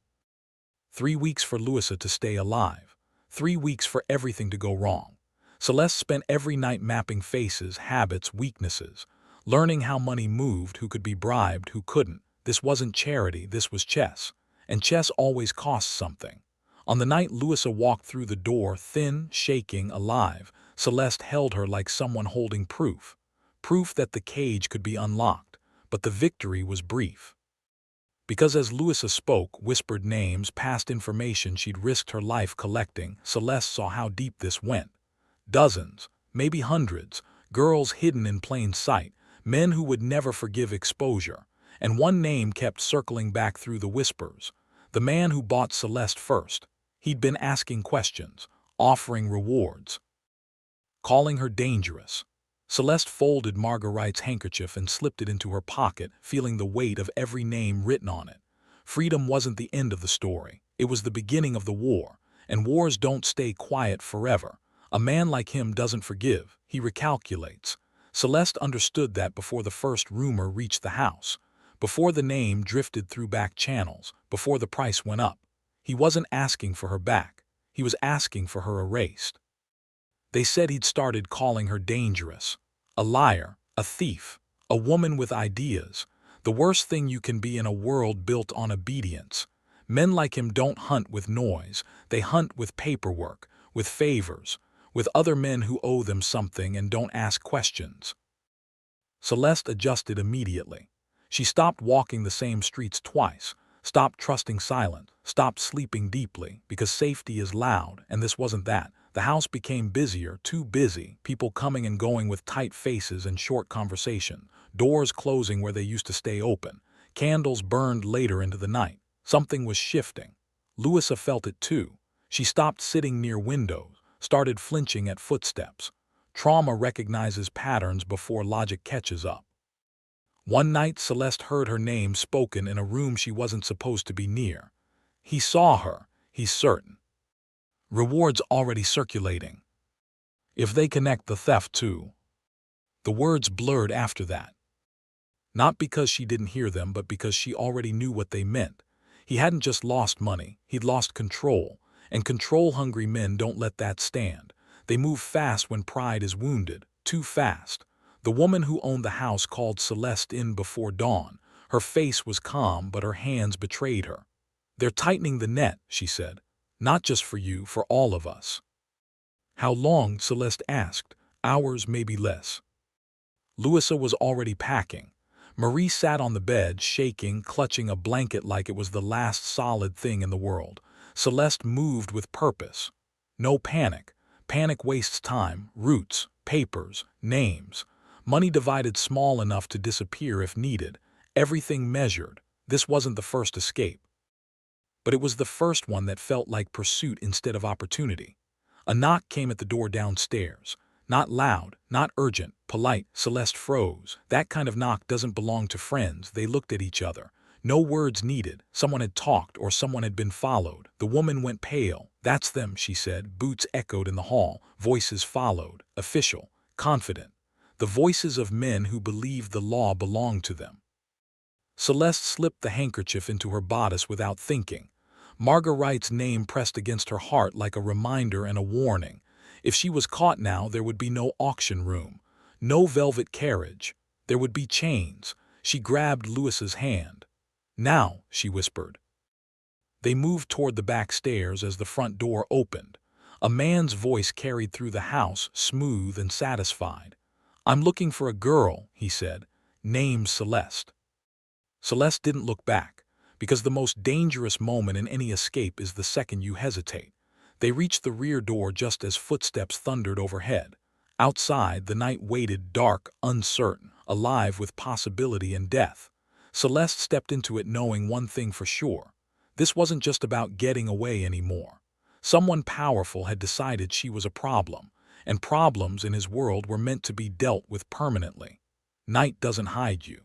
S1: 3 weeks for Louisa to stay alive. 3 weeks for everything to go wrong. Celeste spent every night mapping faces, habits, weaknesses, learning how money moved, who could be bribed, who couldn't. This wasn't charity, this was chess. And chess always costs something. On the night Louisa walked through the door, thin, shaking, alive, Celeste held her like someone holding proof. Proof that the cage could be unlocked, but the victory was brief. Because as Louisa spoke, whispered names, past information she'd risked her life collecting, Celeste saw how deep this went. Dozens, maybe hundreds, girls hidden in plain sight, men who would never forgive exposure. And one name kept circling back through the whispers. The man who bought Celeste first. He'd been asking questions, offering rewards, calling her dangerous. Celeste folded Marguerite's handkerchief and slipped it into her pocket, feeling the weight of every name written on it. Freedom wasn't the end of the story. It was the beginning of the war, and wars don't stay quiet forever. A man like him doesn't forgive, he recalculates. Celeste understood that before the first rumor reached the house, before the name drifted through back channels, before the price went up. He wasn't asking for her back. He was asking for her erased. They said he'd started calling her dangerous, a liar, a thief, a woman with ideas, the worst thing you can be in a world built on obedience. Men like him don't hunt with noise, they hunt with paperwork, with favors, with other men who owe them something and don't ask questions. Celeste adjusted immediately. She stopped walking the same streets twice, stopped trusting silence, stopped sleeping deeply, because safety is loud, and this wasn't that. The house became busier, too busy, people coming and going with tight faces and short conversation, doors closing where they used to stay open, candles burned later into the night. Something was shifting. Louisa felt it too. She stopped sitting near windows, started flinching at footsteps. Trauma recognizes patterns before logic catches up. One night Celeste heard her name spoken in a room she wasn't supposed to be near. He saw her, he's certain. Rewards already circulating. If they connect the theft too. The words blurred after that. Not because she didn't hear them, but because she already knew what they meant. He hadn't just lost money, he'd lost control. And control-hungry men don't let that stand. They move fast when pride is wounded, too fast. The woman who owned the house called Celeste in before dawn. Her face was calm, but her hands betrayed her. "They're tightening the net," she said. "Not just for you, for all of us." "How long?" Celeste asked. "Hours, maybe less." Louisa was already packing. Marie sat on the bed, shaking, clutching a blanket like it was the last solid thing in the world. Celeste moved with purpose. No panic. Panic wastes time, roots, papers, names. Money divided small enough to disappear if needed. Everything measured. This wasn't the first escape. But it was the first one that felt like pursuit instead of opportunity. A knock came at the door downstairs. Not loud, not urgent, polite. Celeste froze. That kind of knock doesn't belong to friends. They looked at each other. No words needed. Someone had talked or someone had been followed. The woman went pale. "That's them," she said. Boots echoed in the hall. Voices followed. Official. Confident. The voices of men who believed the law belonged to them. Celeste slipped the handkerchief into her bodice without thinking. Marguerite's name pressed against her heart like a reminder and a warning. If she was caught now, there would be no auction room, no velvet carriage. There would be chains. She grabbed Louisa's hand. "Now," she whispered. They moved toward the back stairs as the front door opened. A man's voice carried through the house, smooth and satisfied. "I'm looking for a girl," he said. "Name's Celeste." Celeste didn't look back, because the most dangerous moment in any escape is the second you hesitate. They reached the rear door just as footsteps thundered overhead. Outside, the night waited, dark, uncertain, alive with possibility and death. Celeste stepped into it knowing one thing for sure. This wasn't just about getting away anymore. Someone powerful had decided she was a problem, and problems in his world were meant to be dealt with permanently. Night doesn't hide you.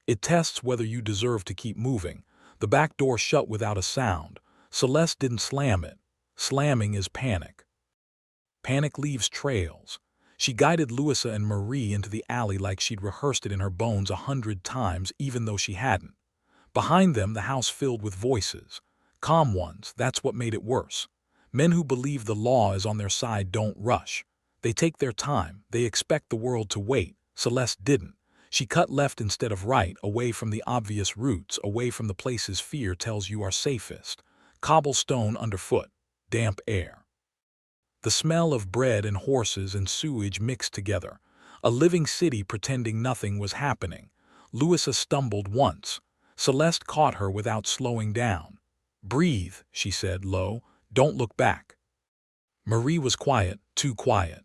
S1: It tests whether you deserve to keep moving. The back door shut without a sound. Celeste didn't slam it. Slamming is panic. Panic leaves trails. She guided Louisa and Marie into the alley like she'd rehearsed it in her bones 100 times, even though she hadn't. Behind them, the house filled with voices. Calm ones, that's what made it worse. Men who believe the law is on their side don't rush. They take their time. They expect the world to wait. Celeste didn't. She cut left instead of right, away from the obvious routes, away from the places fear tells you are safest. Cobblestone underfoot. Damp air. The smell of bread and horses and sewage mixed together. A living city pretending nothing was happening. Louisa stumbled once. Celeste caught her without slowing down. "Breathe," she said low. "Don't look back." Marie was quiet, too quiet.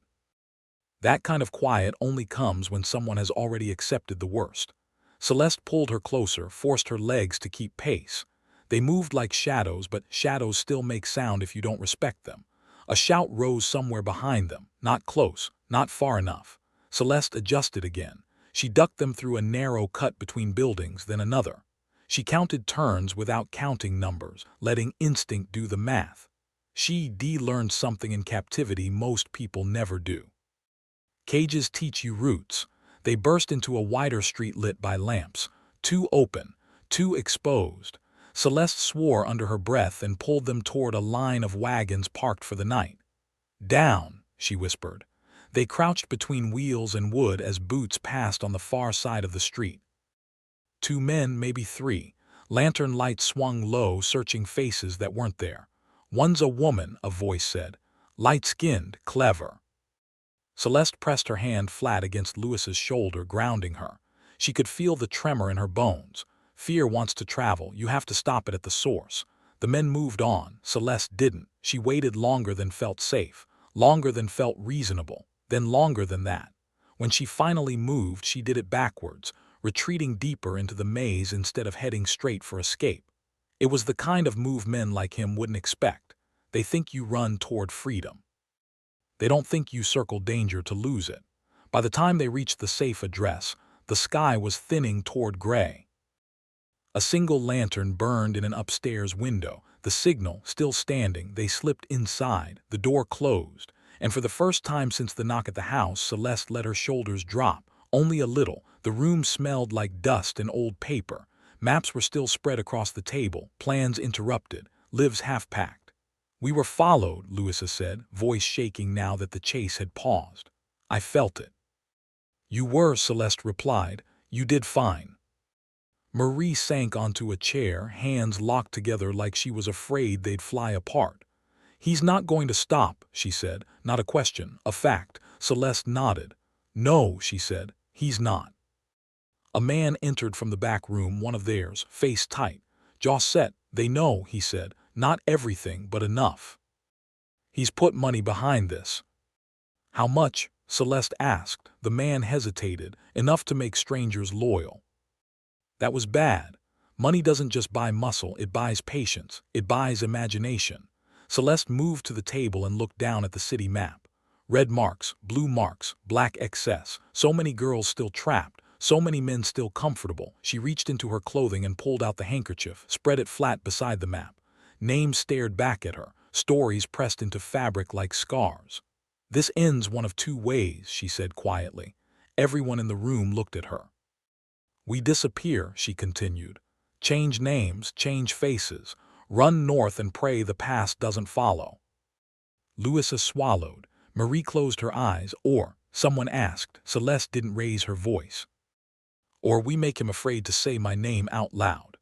S1: That kind of quiet only comes when someone has already accepted the worst. Celeste pulled her closer, forced her legs to keep pace. They moved like shadows, but shadows still make sound if you don't respect them. A shout rose somewhere behind them, not close, not far enough. Celeste adjusted again. She ducked them through a narrow cut between buildings, then another. She counted turns without counting numbers, letting instinct do the math. She learned something in captivity most people never do. Cages teach you routes. They burst into a wider street lit by lamps. Too open, too exposed. Celeste swore under her breath and pulled them toward a line of wagons parked for the night. "Down," she whispered. They crouched between wheels and wood as boots passed on the far side of the street. 2 men, maybe 3. Lantern lights swung low, searching faces that weren't there. "One's a woman," a voice said. "Light-skinned, clever." Celeste pressed her hand flat against Louisa's shoulder, grounding her. She could feel the tremor in her bones. Fear wants to travel. You have to stop it at the source. The men moved on. Celeste didn't. She waited longer than felt safe, longer than felt reasonable, then longer than that. When she finally moved, she did it backwards, retreating deeper into the maze instead of heading straight for escape. It was the kind of move men like him wouldn't expect. They think you run toward freedom. They don't think you circle danger to lose it. By the time they reached the safe address, the sky was thinning toward gray. A single lantern burned in an upstairs window. The signal still standing, they slipped inside. The door closed, and for the first time since the knock at the house, Celeste let her shoulders drop, only a little. The room smelled like dust and old paper. Maps were still spread across the table, plans interrupted, lives half-packed. "We were followed," Louisa said, voice shaking now that the chase had paused. "I felt it." "You were," Celeste replied. "You did fine." Marie sank onto a chair, hands locked together like she was afraid they'd fly apart. "He's not going to stop," she said. "Not a question, a fact." Celeste nodded. "No," she said, "he's not." A man entered from the back room, one of theirs, face tight, jaw set. "They know," he said. "Not everything, but enough. He's put money behind this." "How much?" Celeste asked. The man hesitated. "Enough to make strangers loyal." That was bad. Money doesn't just buy muscle, it buys patience, it buys imagination. Celeste moved to the table and looked down at the city map. Red marks, blue marks, black excess. So many girls still trapped, so many men still comfortable. She reached into her clothing and pulled out the handkerchief, spread it flat beside the map. Names stared back at her, stories pressed into fabric like scars. "This ends one of 2 ways," she said quietly. Everyone in the room looked at her. "We disappear," she continued. "Change names, change faces. Run north and pray the past doesn't follow." Louisa swallowed. Marie closed her eyes. "Or," someone asked. Celeste didn't raise her voice. "Or we make him afraid to say my name out loud."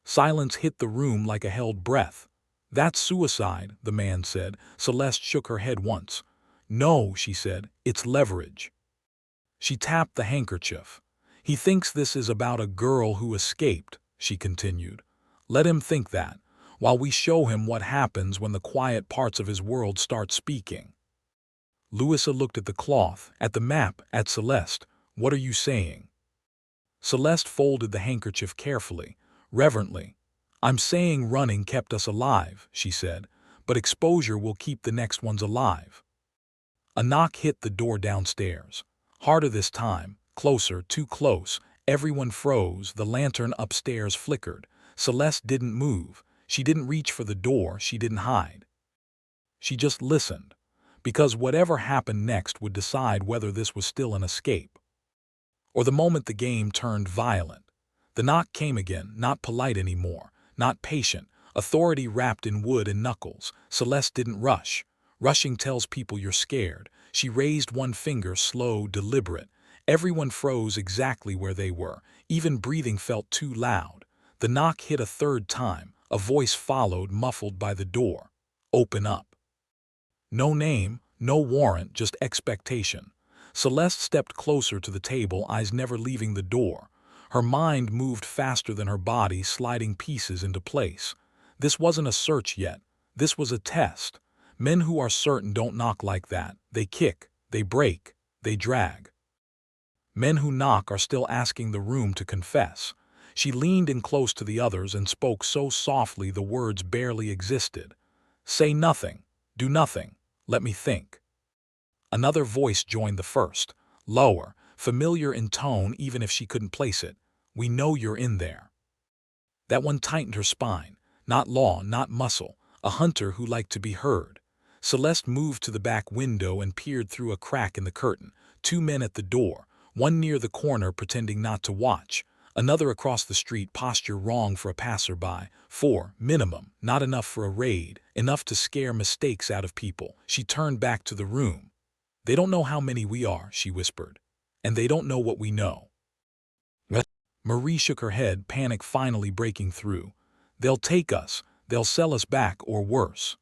S1: Silence hit the room like a held breath. "That's suicide," the man said. Celeste shook her head once. "No," she said, "it's leverage." She tapped the handkerchief. "He thinks this is about a girl who escaped," she continued. "Let him think that, while we show him what happens when the quiet parts of his world start speaking." Louisa looked at the cloth, at the map, at Celeste. "What are you saying?" Celeste folded the handkerchief carefully, reverently. "I'm saying running kept us alive," she said, "but exposure will keep the next ones alive." A knock hit the door downstairs. Harder this time, closer, too close. Everyone froze, the lantern upstairs flickered. Celeste didn't move. She didn't reach for the door, she didn't hide. She just listened, because whatever happened next would decide whether this was still an escape, or the moment the game turned violent. The knock came again, not polite anymore, not patient, authority wrapped in wood and knuckles. Celeste didn't rush. Rushing tells people you're scared. She raised one finger, slow, deliberate. Everyone froze exactly where they were. Even breathing felt too loud. The knock hit a third time. A voice followed, muffled by the door. "Open up." No name, no warrant, just expectation. Celeste stepped closer to the table, eyes never leaving the door. Her mind moved faster than her body, sliding pieces into place. This wasn't a search yet. This was a test. Men who are certain don't knock like that. They kick, they break, they drag. Men who knock are still asking the room to confess. She leaned in close to the others and spoke so softly the words barely existed. "Say nothing. Do nothing. Let me think." Another voice joined the first, lower, familiar in tone even if she couldn't place it. "We know you're in there." That one tightened her spine. Not law, not muscle. A hunter who liked to be heard. Celeste moved to the back window and peered through a crack in the curtain. Two men at the door, one near the corner pretending not to watch, another across the street, posture wrong for a passerby. 4, minimum, not enough for a raid, enough to scare mistakes out of people. She turned back to the room. "They don't know how many we are," she whispered. "And they don't know what we know." What? Marie shook her head, panic finally breaking through. "They'll take us. They'll sell us back, or worse."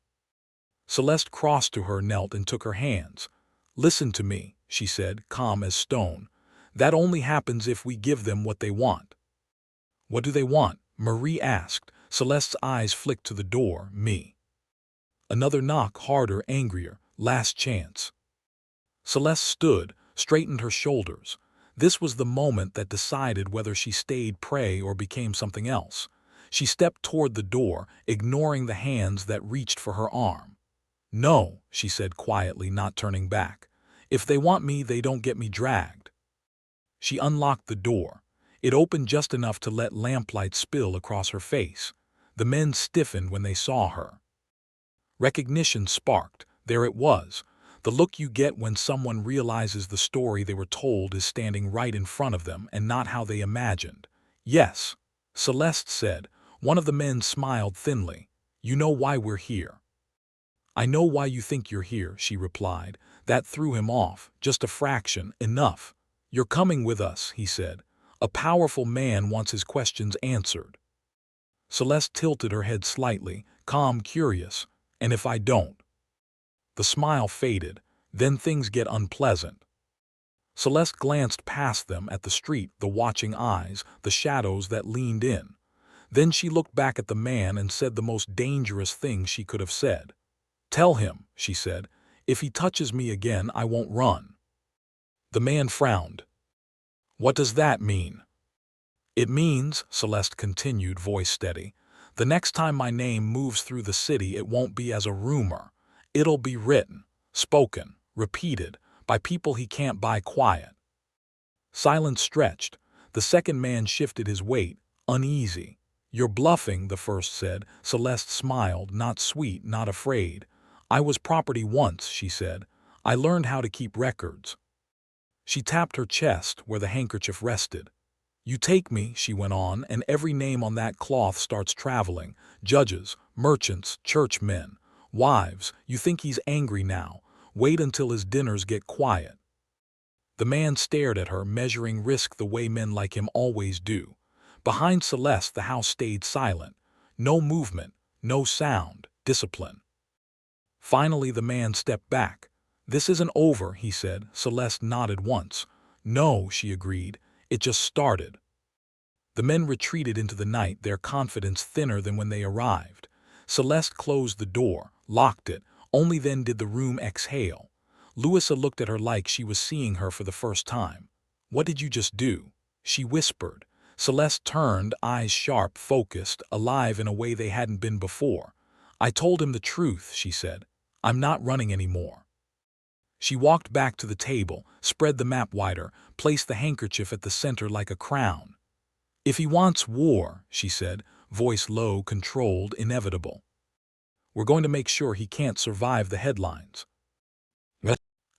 S1: Celeste crossed to her, knelt, and took her hands. "Listen to me," she said, calm as stone. "That only happens if we give them what they want." "What do they want?" Marie asked. Celeste's eyes flicked to the door. "Me." Another knock, harder, angrier. "Last chance." Celeste stood, straightened her shoulders. This was the moment that decided whether she stayed prey or became something else. She stepped toward the door, ignoring the hands that reached for her arm. "No," she said quietly, not turning back. "If they want me, they don't get me dragged." She unlocked the door. It opened just enough to let lamplight spill across her face. The men stiffened when they saw her. Recognition sparked. There it was. The look you get when someone realizes the story they were told is standing right in front of them and not how they imagined. "Yes," Celeste said. One of the men smiled thinly. "You know why we're here." "I know why you think you're here," she replied. That threw him off. Just a fraction, enough. "You're coming with us," he said. "A powerful man wants his questions answered." Celeste tilted her head slightly, calm, curious. "And if I don't?" The smile faded. "Then things get unpleasant." Celeste glanced past them at the street, the watching eyes, the shadows that leaned in. Then she looked back at the man and said the most dangerous thing she could have said. "Tell him," she said, "if he touches me again, I won't run." The man frowned. "What does that mean?" "It means," Celeste continued, voice steady, "the next time my name moves through the city, it won't be as a rumor. It'll be written, spoken, repeated, by people he can't buy quiet." Silence stretched. The second man shifted his weight, uneasy. "You're bluffing," the first said. Celeste smiled, not sweet, not afraid. "I was property once," she said. "I learned how to keep records." She tapped her chest where the handkerchief rested. "You take me," she went on, "and every name on that cloth starts traveling. Judges, merchants, churchmen, wives. You think he's angry now. Wait until his dinners get quiet." The man stared at her, measuring risk the way men like him always do. Behind Celeste, the house stayed silent. No movement, no sound, discipline. Finally, the man stepped back. "This isn't over," he said. Celeste nodded once. "No," she agreed. "It just started." The men retreated into the night, their confidence thinner than when they arrived. Celeste closed the door, locked it. Only then did the room exhale. Louisa looked at her like she was seeing her for the first time. "What did you just do?" she whispered. Celeste turned, eyes sharp, focused, alive in a way they hadn't been before. I told him the truth, she said. I'm not running anymore. She walked back to the table, spread the map wider, placed the handkerchief at the center like a crown. If he wants war, she said, voice low, controlled, inevitable. We're going to make sure he can't survive the headlines.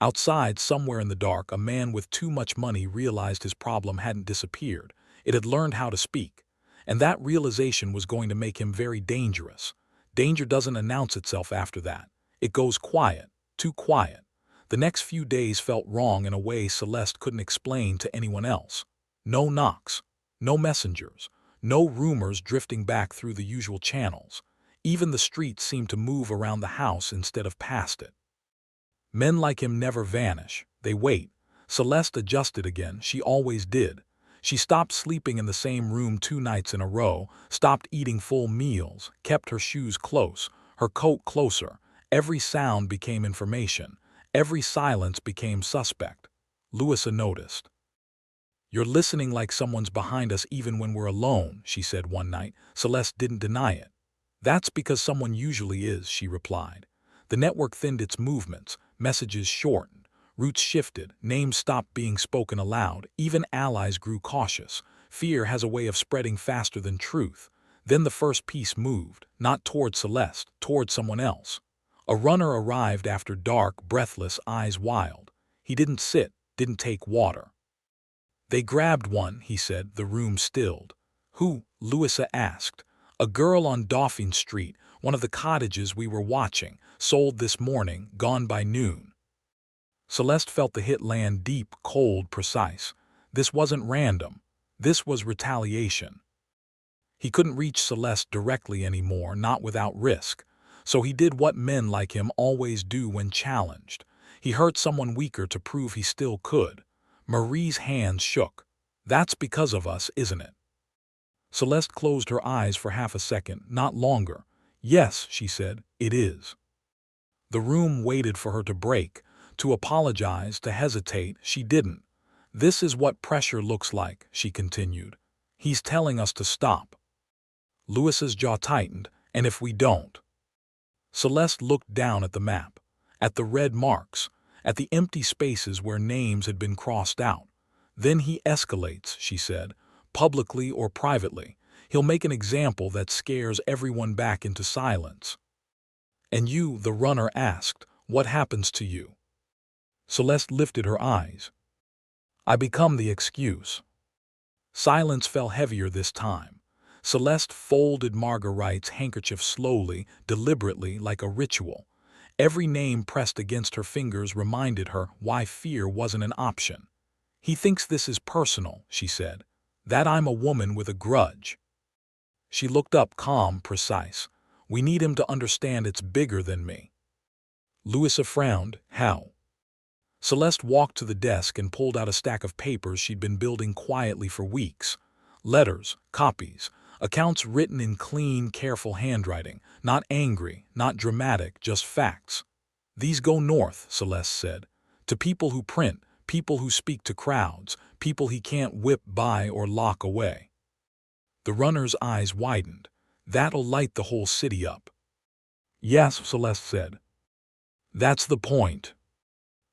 S1: Outside, somewhere in the dark, a man with too much money realized his problem hadn't disappeared. It had learned how to speak. And that realization was going to make him very dangerous. Danger doesn't announce itself after that. It goes quiet, too quiet. The next few days felt wrong in a way Celeste couldn't explain to anyone else. No knocks, no messengers, no rumors drifting back through the usual channels. Even the streets seemed to move around the house instead of past it. Men like him never vanish, they wait. Celeste adjusted again, she always did. She stopped sleeping in the same room 2 nights in a row, stopped eating full meals, kept her shoes close, her coat closer. Every sound became information. Every silence became suspect. Louisa noticed. You're listening like someone's behind us even when we're alone, she said one night. Celeste didn't deny it. That's because someone usually is, she replied. The network thinned its movements, messages shortened, routes shifted, names stopped being spoken aloud, even allies grew cautious. Fear has a way of spreading faster than truth. Then the first piece moved, not toward Celeste, toward someone else. A runner arrived after dark, breathless, eyes wild. He didn't sit, didn't take water. They grabbed one, he said, the room stilled. Who? Louisa asked. A girl on Dauphin Street, one of the cottages we were watching, sold this morning, gone by noon. Celeste felt the hit land deep, cold, precise. This wasn't random. This was retaliation. He couldn't reach Celeste directly anymore, not without risk. So he did what men like him always do when challenged. He hurt someone weaker to prove he still could. Marie's hands shook. That's because of us, isn't it? Celeste closed her eyes for half a second, not longer. Yes, she said, it is. The room waited for her to break, to apologize, to hesitate. She didn't. This is what pressure looks like, she continued. He's telling us to stop. Louisa's jaw tightened, and if we don't? Celeste looked down at the map, at the red marks, at the empty spaces where names had been crossed out. Then he escalates, she said, publicly or privately. He'll make an example that scares everyone back into silence. And you, the runner asked, what happens to you? Celeste lifted her eyes. I become the excuse. Silence fell heavier this time. Celeste folded Marguerite's handkerchief slowly, deliberately, like a ritual. Every name pressed against her fingers reminded her why fear wasn't an option. He thinks this is personal, she said, that I'm a woman with a grudge. She looked up, calm, precise. We need him to understand it's bigger than me. Louisa frowned. How? Celeste walked to the desk and pulled out a stack of papers she'd been building quietly for weeks. Letters, copies, accounts written in clean, careful handwriting, not angry, not dramatic, just facts. These go north, Celeste said, to people who print, people who speak to crowds, people he can't whip by or lock away. The runner's eyes widened. That'll light the whole city up. Yes, Celeste said. That's the point.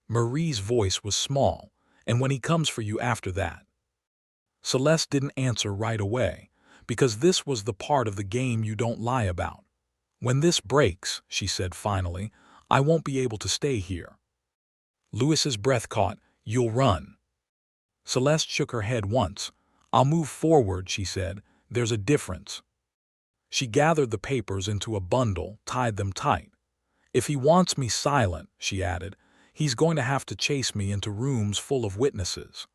S1: Marie's voice was small, and when he comes for you after that. Celeste didn't answer right away, because this was the part of the game you don't lie about. When this breaks, she said finally, I won't be able to stay here. Louisa's breath caught. You'll run. Celeste shook her head once. I'll move forward, she said. There's a difference. She gathered the papers into a bundle, tied them tight. If he wants me silent, she added, he's going to have to chase me into rooms full of witnesses.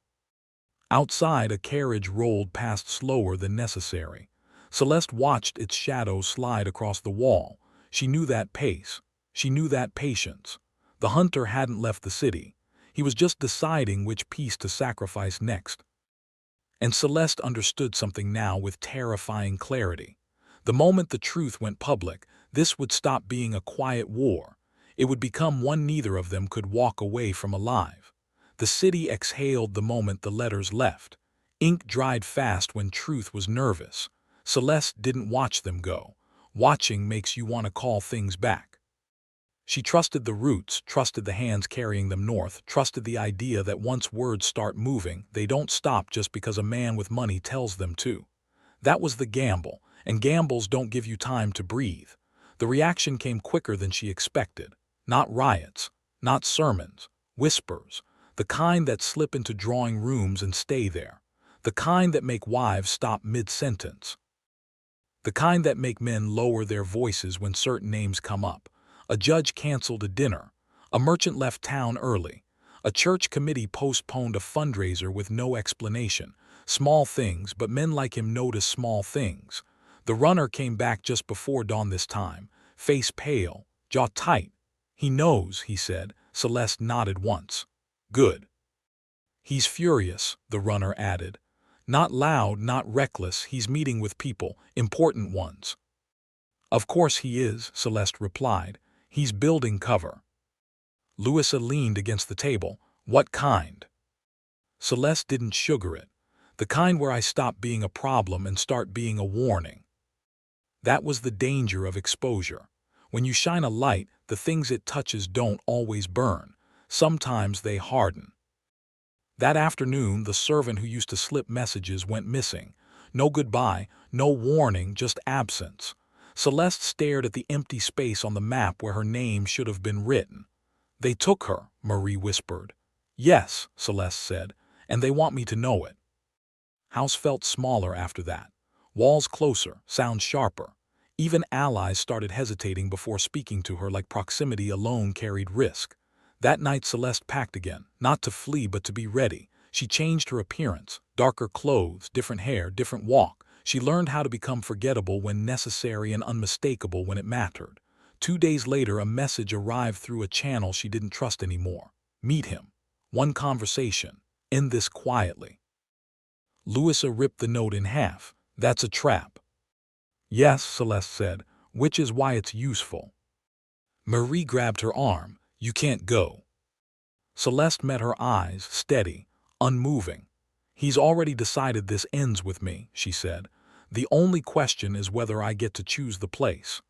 S1: Outside, a carriage rolled past slower than necessary. Celeste watched its shadow slide across the wall. She knew that pace. She knew that patience. The hunter hadn't left the city. He was just deciding which piece to sacrifice next. And Celeste understood something now with terrifying clarity. The moment the truth went public, this would stop being a quiet war. It would become one neither of them could walk away from alive. The city exhaled the moment the letters left. Ink dried fast when truth was nervous. Celeste didn't watch them go. Watching makes you want to call things back. She trusted the roots, trusted the hands carrying them north, trusted the idea that once words start moving, they don't stop just because a man with money tells them to. That was the gamble, and gambles don't give you time to breathe. The reaction came quicker than she expected. Not riots, not sermons, whispers, the kind that slip into drawing rooms and stay there, the kind that make wives stop mid-sentence, the kind that make men lower their voices when certain names come up. A judge canceled a dinner, a merchant left town early, a church committee postponed a fundraiser with no explanation. Small things, but men like him notice small things. The runner came back just before dawn this time, face pale, jaw tight. "He knows," he said. Celeste nodded once. "Good." "He's furious," the runner added. "Not loud, not reckless, he's meeting with people, important ones." "Of course he is," Celeste replied. "He's building cover." Louisa leaned against the table. "What kind?" Celeste didn't sugar it. "The kind where I stop being a problem and start being a warning." That was the danger of exposure. When you shine a light, the things it touches don't always burn. Sometimes they harden. That afternoon, the servant who used to slip messages went missing. No goodbye, no warning, just absence. Celeste stared at the empty space on the map where her name should have been written. "They took her," Marie whispered. "Yes," Celeste said, "and they want me to know it." House felt smaller after that. Walls closer, sounds sharper. Even allies started hesitating before speaking to her, like proximity alone carried risk. That night Celeste packed again, not to flee but to be ready. She changed her appearance, darker clothes, different hair, different walk. She learned how to become forgettable when necessary and unmistakable when it mattered. 2 days later, a message arrived through a channel she didn't trust anymore. "Meet him. One conversation. End this quietly." Louisa ripped the note in half. "That's a trap." "Yes," Celeste said, "which is why it's useful." Marie grabbed her arm. "You can't go." Celeste met her eyes, steady, unmoving. "He's already decided this ends with me," she said. "The only question is whether I get to choose the place."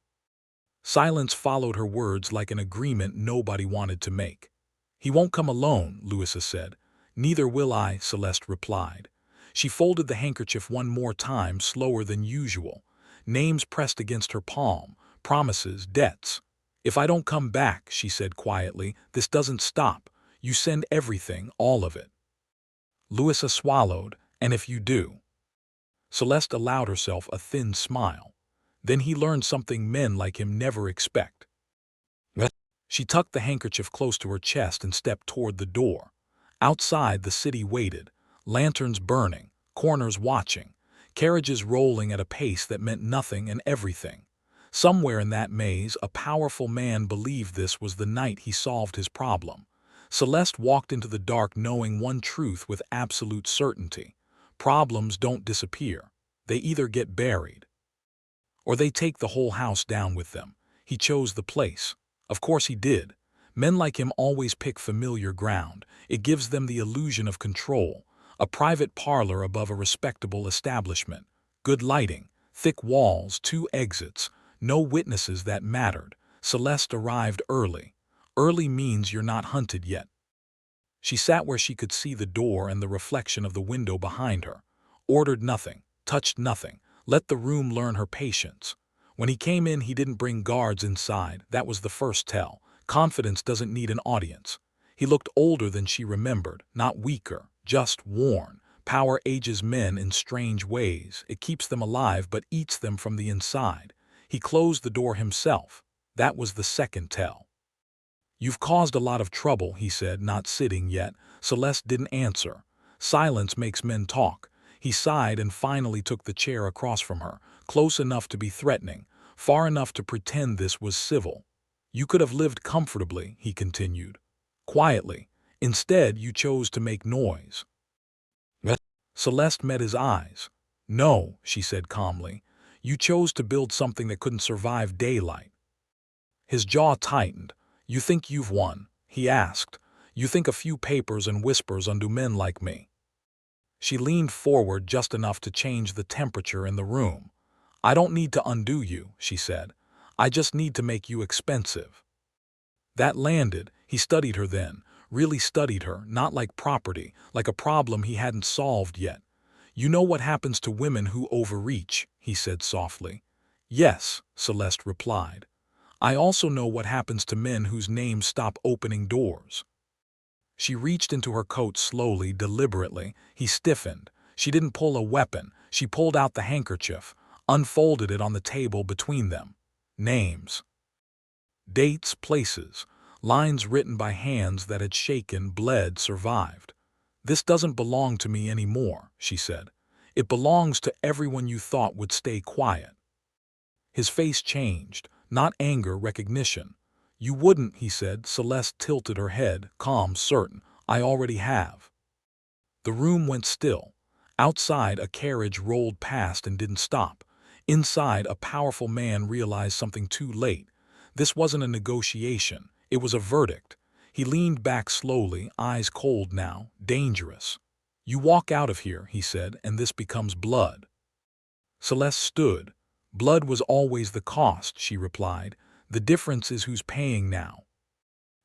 S1: Silence followed her words like an agreement nobody wanted to make. "He won't come alone," Louisa said. "Neither will I," Celeste replied. She folded the handkerchief one more time, slower than usual. Names pressed against her palm, promises, debts. "If I don't come back," she said quietly, "this doesn't stop. You send everything, all of it." Louisa swallowed. "And if you do?" Celeste allowed herself a thin smile. "Then he learned something men like him never expect." She tucked the handkerchief close to her chest and stepped toward the door. Outside, the city waited, lanterns burning, corners watching, carriages rolling at a pace that meant nothing and everything. Somewhere in that maze, a powerful man believed this was the night he solved his problem. Celeste walked into the dark knowing one truth with absolute certainty. Problems don't disappear. They either get buried, or they take the whole house down with them. He chose the place. Of course he did. Men like him always pick familiar ground. It gives them the illusion of control. A private parlor above a respectable establishment. Good lighting, thick walls, 2 exits, no witnesses that mattered. Celeste arrived early. Early means you're not hunted yet. She sat where she could see the door and the reflection of the window behind her. Ordered nothing, touched nothing, let the room learn her patience. When he came in, he didn't bring guards inside. That was the first tell. Confidence doesn't need an audience. He looked older than she remembered, not weaker, just worn. Power ages men in strange ways. It keeps them alive but eats them from the inside. He closed the door himself. That was the second tell. "You've caused a lot of trouble," he said, not sitting yet. Celeste didn't answer. Silence makes men talk. He sighed and finally took the chair across from her, close enough to be threatening, far enough to pretend this was civil. "You could have lived comfortably," he continued. "Quietly. Instead, you chose to make noise." Celeste met his eyes. "No," she said calmly. "You chose to build something that couldn't survive daylight." His jaw tightened. "You think you've won?" he asked. "You think a few papers and whispers undo men like me?" She leaned forward just enough to change the temperature in the room. "I don't need to undo you," she said. "I just need to make you expensive." That landed. He studied her then, really studied her, not like property, like a problem he hadn't solved yet. "You know what happens to women who overreach," he said softly. "Yes," Celeste replied. "I also know what happens to men whose names stop opening doors." She reached into her coat slowly, deliberately. He stiffened. She didn't pull a weapon. She pulled out the handkerchief, unfolded it on the table between them. Names. Dates, places, lines written by hands that had shaken, bled, survived. "This doesn't belong to me anymore," she said. "It belongs to everyone you thought would stay quiet." His face changed, not anger, recognition. "You wouldn't," he said. Celeste tilted her head, calm, certain. "I already have." The room went still. Outside, a carriage rolled past and didn't stop. Inside, a powerful man realized something too late. This wasn't a negotiation. It was a verdict. He leaned back slowly, eyes cold now, dangerous. "You walk out of here," he said, "and this becomes blood." Celeste stood. "Blood was always the cost," she replied. "The difference is who's paying now."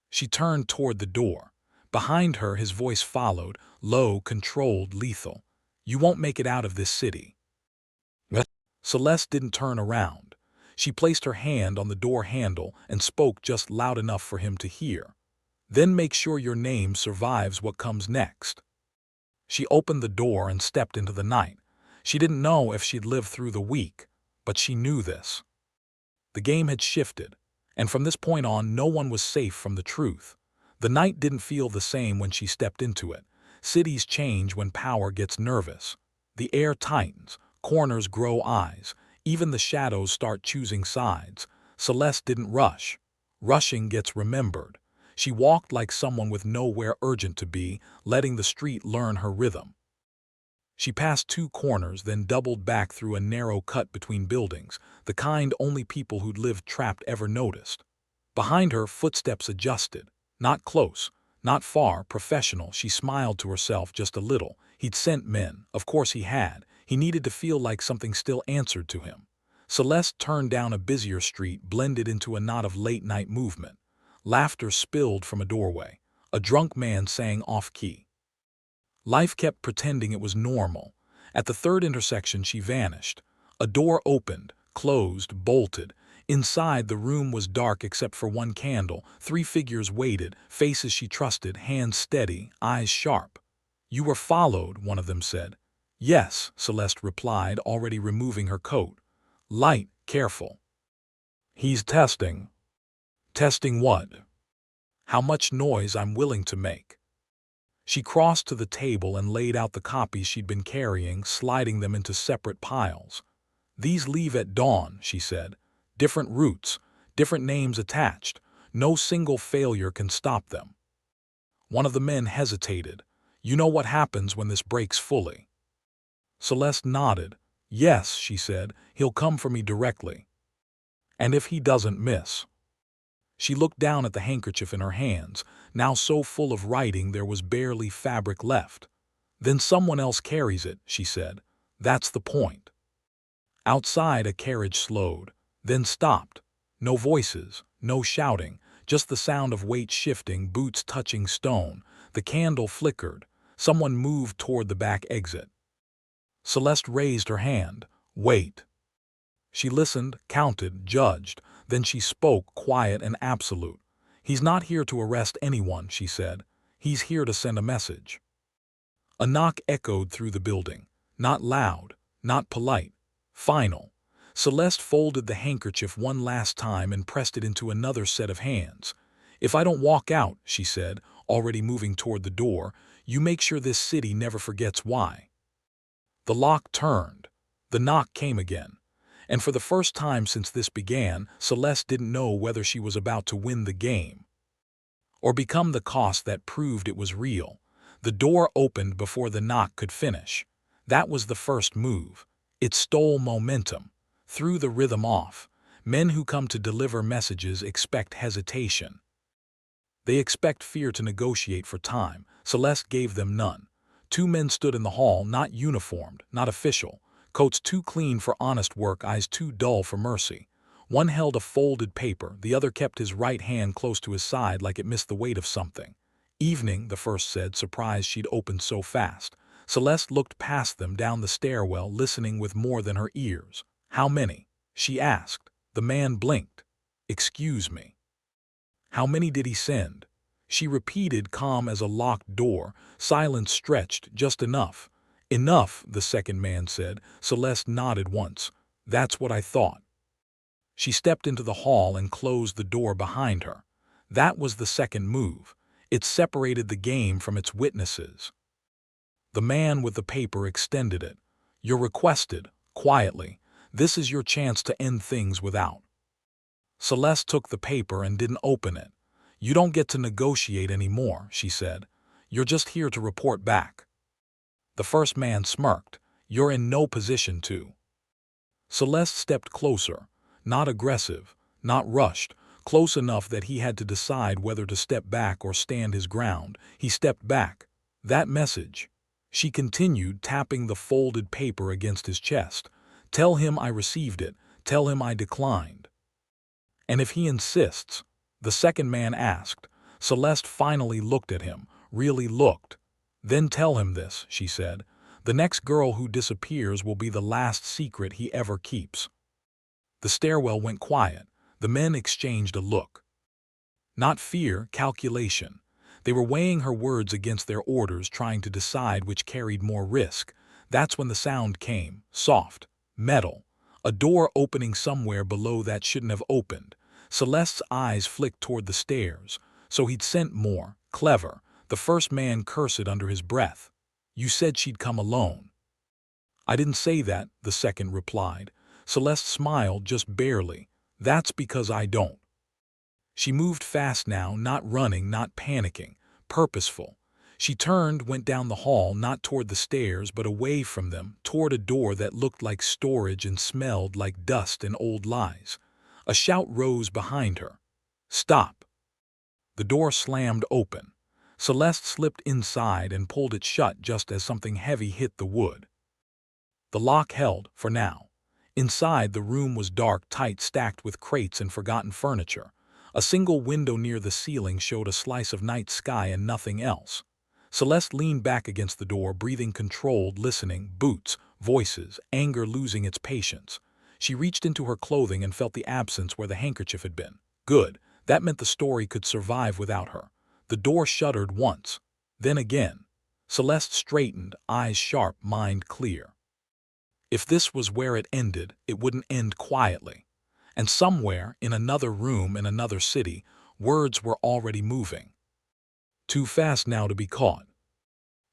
S1: She turned toward the door. Behind her, his voice followed, low, controlled, lethal. "You won't make it out of this city." What? Celeste didn't turn around. She placed her hand on the door handle and spoke just loud enough for him to hear. "Then make sure your name survives what comes next." She opened the door and stepped into the night. She didn't know if she'd live through the week, but she knew this. The game had shifted, and from this point on, no one was safe from the truth. The night didn't feel the same when she stepped into it. Cities change when power gets nervous. The air tightens, corners grow eyes, even the shadows start choosing sides. Celeste didn't rush. Rushing gets remembered. She walked like someone with nowhere urgent to be, letting the street learn her rhythm. She passed 2 corners, then doubled back through a narrow cut between buildings, the kind only people who'd lived trapped ever noticed. Behind her, footsteps adjusted. Not close, not far, professional. She smiled to herself just a little. He'd sent men. Of course he had. He needed to feel like something still answered to him. Celeste turned down a busier street, blended into a knot of late-night movement. Laughter spilled from a doorway. A drunk man sang off-key. Life kept pretending it was normal. At the 3rd intersection, she vanished. A door opened, closed, bolted. Inside, the room was dark except for one candle. 3 figures waited, faces she trusted, hands steady, eyes sharp. "You were followed," one of them said. "Yes," Celeste replied, already removing her coat. "Light, careful." "He's testing." "Testing what?" "How much noise I'm willing to make." She crossed to the table and laid out the copies she'd been carrying, sliding them into separate piles. "These leave at dawn," she said. "Different routes, different names attached. No single failure can stop them." One of the men hesitated. "You know what happens when this breaks fully?" Celeste nodded. "Yes," she said, "he'll come for me directly." "And if he doesn't miss?" She looked down at the handkerchief in her hands, now so full of writing there was barely fabric left. "Then someone else carries it," she said. "That's the point." Outside, a carriage slowed, then stopped. No voices, no shouting, just the sound of weight shifting, boots touching stone. The candle flickered. Someone moved toward the back exit. Celeste raised her hand. "Wait." She listened, counted, judged. Then she spoke, quiet and absolute. "He's not here to arrest anyone," she said. "He's here to send a message." A knock echoed through the building. Not loud, not polite. Final. Celeste folded the handkerchief one last time and pressed it into another set of hands. "If I don't walk out," she said, already moving toward the door, "you make sure this city never forgets why." The lock turned. The knock came again. And for the first time since this began, Celeste didn't know whether she was about to win the game or become the cost that proved it was real. The door opened before the knock could finish. That was the first move. It stole momentum, threw the rhythm off. Men who come to deliver messages expect hesitation. They expect fear to negotiate for time. Celeste gave them none. Two men stood in the hall, not uniformed, not official, coats too clean for honest work, eyes too dull for mercy. One held a folded paper, the other kept his right hand close to his side like it missed the weight of something. "Evening," the first said, surprised she'd opened so fast. Celeste looked past them down the stairwell, listening with more than her ears. "How many?" she asked. The man blinked. "Excuse me." "How many did he send?" She repeated, calm as a locked door. Silence stretched, just enough. "Enough," the second man said. Celeste nodded once. "That's what I thought." She stepped into the hall and closed the door behind her. That was the second move. It separated the game from its witnesses. The man with the paper extended it. "You're requested," quietly. "This is your chance to end things without." Celeste took the paper and didn't open it. "You don't get to negotiate anymore," she said. "You're just here to report back." The first man smirked. "You're in no position to." Celeste stepped closer. Not aggressive, not rushed, close enough that he had to decide whether to step back or stand his ground. He stepped back. "That message." She continued, tapping the folded paper against his chest. "Tell him I received it. Tell him I declined." "And if he insists?" the second man asked. Celeste finally looked at him, really looked. "Then tell him this," she said. "The next girl who disappears will be the last secret he ever keeps." The stairwell went quiet. The men exchanged a look. Not fear, calculation. They were weighing her words against their orders, trying to decide which carried more risk. That's when the sound came, soft, metal. A door opening somewhere below that shouldn't have opened. Celeste's eyes flicked toward the stairs. So he'd sent more. Clever. The first man cursed under his breath. "You said she'd come alone." "I didn't say that," the second replied. Celeste smiled, just barely. "That's because I don't." She moved fast now, not running, not panicking, purposeful. She turned, went down the hall, not toward the stairs, but away from them, toward a door that looked like storage and smelled like dust and old lies. A shout rose behind her. "Stop!" The door slammed open. Celeste slipped inside and pulled it shut just as something heavy hit the wood. The lock held, for now. Inside, the room was dark, tight, stacked with crates and forgotten furniture. A single window near the ceiling showed a slice of night sky and nothing else. Celeste leaned back against the door, breathing controlled, listening, boots, voices, anger losing its patience. She reached into her clothing and felt the absence where the handkerchief had been. Good. That meant the story could survive without her. The door shuddered once. Then again. Celeste straightened, eyes sharp, mind clear. If this was where it ended, it wouldn't end quietly. And somewhere, in another room, in another city, words were already moving. Too fast now to be caught.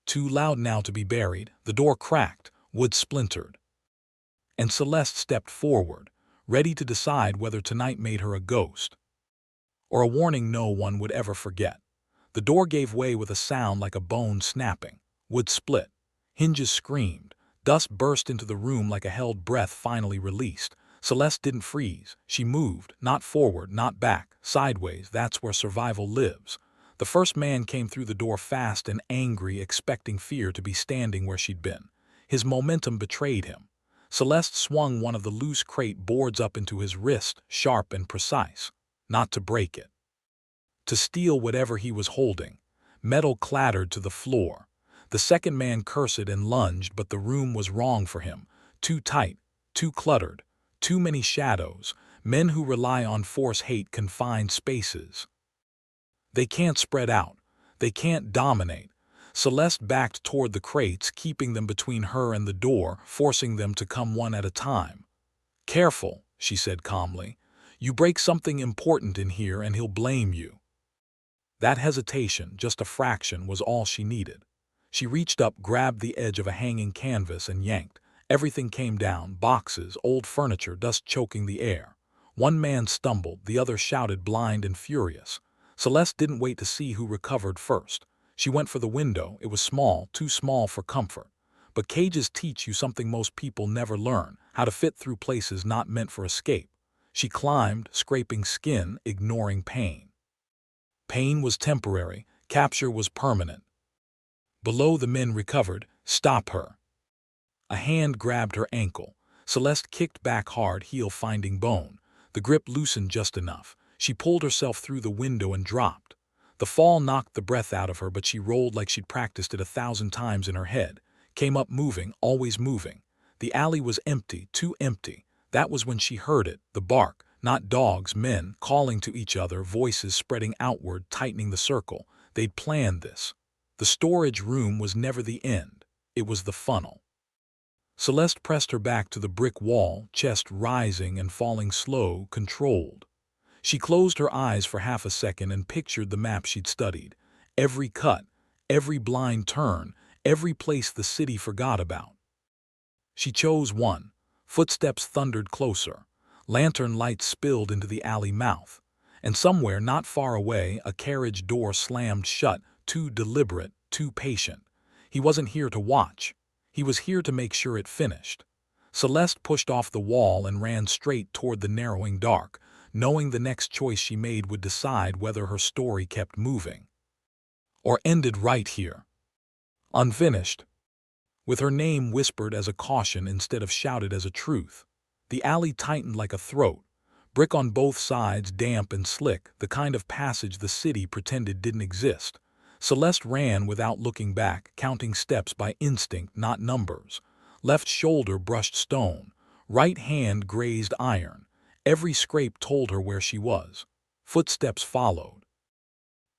S1: Too loud now to be buried. The door cracked, wood splintered. And Celeste stepped forward, ready to decide whether tonight made her a ghost or a warning no one would ever forget. The door gave way with a sound like a bone snapping. Wood split. Hinges screamed. Dust burst into the room like a held breath finally released. Celeste didn't freeze. She moved, not forward, not back, sideways. That's where survival lives. The first man came through the door fast and angry, expecting fear to be standing where she'd been. His momentum betrayed him. Celeste swung one of the loose crate boards up into his wrist, sharp and precise. Not to break it. To steal whatever he was holding. Metal clattered to the floor. The second man cursed and lunged, but the room was wrong for him. Too tight, too cluttered, too many shadows. Men who rely on force hate confined spaces. They can't spread out. They can't dominate. Celeste backed toward the crates, keeping them between her and the door, forcing them to come one at a time. "Careful," she said calmly. "You break something important in here and he'll blame you." That hesitation, just a fraction, was all she needed. She reached up, grabbed the edge of a hanging canvas and yanked. Everything came down, boxes, old furniture, dust choking the air. One man stumbled, the other shouted, blind and furious. Celeste didn't wait to see who recovered first. She went for the window. It was small, too small for comfort. But cages teach you something most people never learn, how to fit through places not meant for escape. She climbed, scraping skin, ignoring pain. Pain was temporary, capture was permanent. Below, the men recovered. "Stop her." A hand grabbed her ankle. Celeste kicked back hard, heel finding bone. The grip loosened just enough. She pulled herself through the window and dropped. The fall knocked the breath out of her, but she rolled like she'd practiced it 1,000 times in her head. Came up moving, always moving. The alley was empty, too empty. That was when she heard it, the bark. Not dogs, men, calling to each other, voices spreading outward, tightening the circle. They'd planned this. The storage room was never the end. It was the funnel. Celeste pressed her back to the brick wall, chest rising and falling slow, controlled. She closed her eyes for half a second and pictured the map she'd studied. Every cut, every blind turn, every place the city forgot about. She chose one. Footsteps thundered closer. Lantern lights spilled into the alley mouth. And somewhere not far away, a carriage door slammed shut, too deliberate, too patient. He wasn't here to watch. He was here to make sure it finished. Celeste pushed off the wall and ran straight toward the narrowing dark, knowing the next choice she made would decide whether her story kept moving or ended right here, unfinished, with her name whispered as a caution instead of shouted as a truth. The alley tightened like a throat. Brick on both sides, damp and slick, the kind of passage the city pretended didn't exist. Celeste ran without looking back, counting steps by instinct, not numbers. Left shoulder brushed stone. Right hand grazed iron. Every scrape told her where she was. Footsteps followed.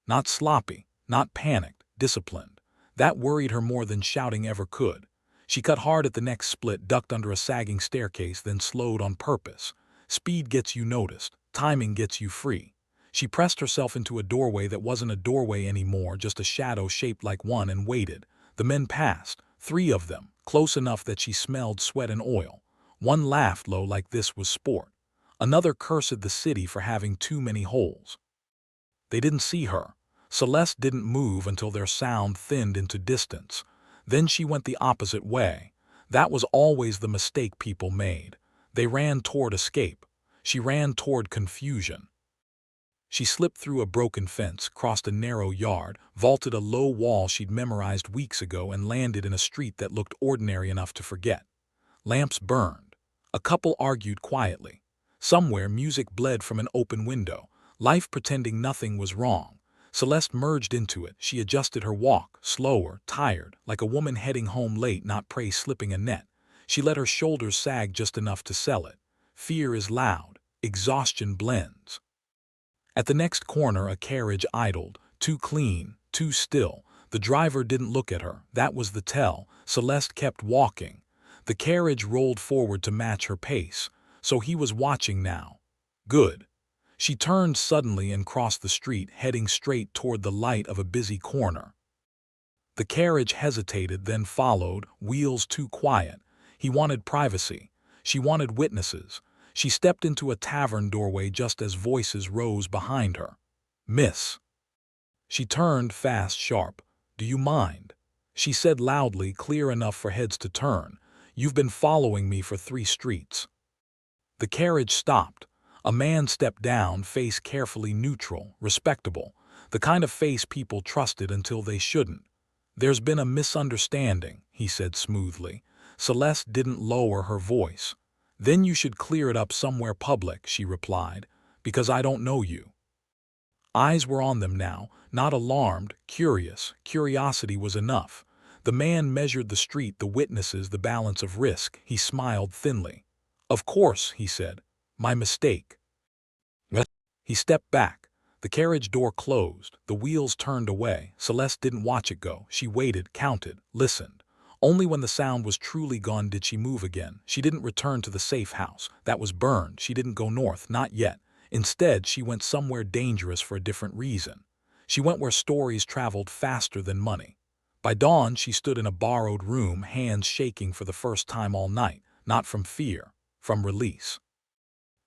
S1: Not sloppy, not panicked, disciplined. That worried her more than shouting ever could. She cut hard at the next split, ducked under a sagging staircase, then slowed on purpose. Speed gets you noticed. Timing gets you free. She pressed herself into a doorway that wasn't a doorway anymore, just a shadow shaped like one, and waited. The men passed, 3 of them, close enough that she smelled sweat and oil. One laughed low like this was sport. Another cursed the city for having too many holes. They didn't see her. Celeste didn't move until their sound thinned into distance. Then she went the opposite way. That was always the mistake people made. They ran toward escape. She ran toward confusion. She slipped through a broken fence, crossed a narrow yard, vaulted a low wall she'd memorized weeks ago, and landed in a street that looked ordinary enough to forget. Lamps burned. A couple argued quietly. Somewhere music bled from an open window, life pretending nothing was wrong. Celeste merged into it. She adjusted her walk, slower, tired, like a woman heading home late, not prey slipping a net. She let her shoulders sag just enough to sell it. Fear is loud. Exhaustion blends. At the next corner, a carriage idled, too clean, too still. The driver didn't look at her. That was the tell. Celeste kept walking. The carriage rolled forward to match her pace, so he was watching now. Good. She turned suddenly and crossed the street, heading straight toward the light of a busy corner. The carriage hesitated, then followed, wheels too quiet. He wanted privacy. She wanted witnesses. She stepped into a tavern doorway just as voices rose behind her. "Miss." She turned fast, sharp. "Do you mind?" She said loudly, clear enough for heads to turn. "You've been following me for 3 streets." The carriage stopped. A man stepped down, face carefully neutral, respectable, the kind of face people trusted until they shouldn't. "There's been a misunderstanding," he said smoothly. Celeste didn't lower her voice. "Then you should clear it up somewhere public," she replied, "because I don't know you." Eyes were on them now, not alarmed, curious. Curiosity was enough. The man measured the street, the witnesses, the balance of risk. He smiled thinly. "Of course," he said. "My mistake." He stepped back. The carriage door closed. The wheels turned away. Celeste didn't watch it go. She waited, counted, listened. Only when the sound was truly gone did she move again. She didn't return to the safe house. That was burned. She didn't go north, not yet. Instead, she went somewhere dangerous for a different reason. She went where stories traveled faster than money. By dawn, she stood in a borrowed room, hands shaking for the first time all night, not from fear, from release.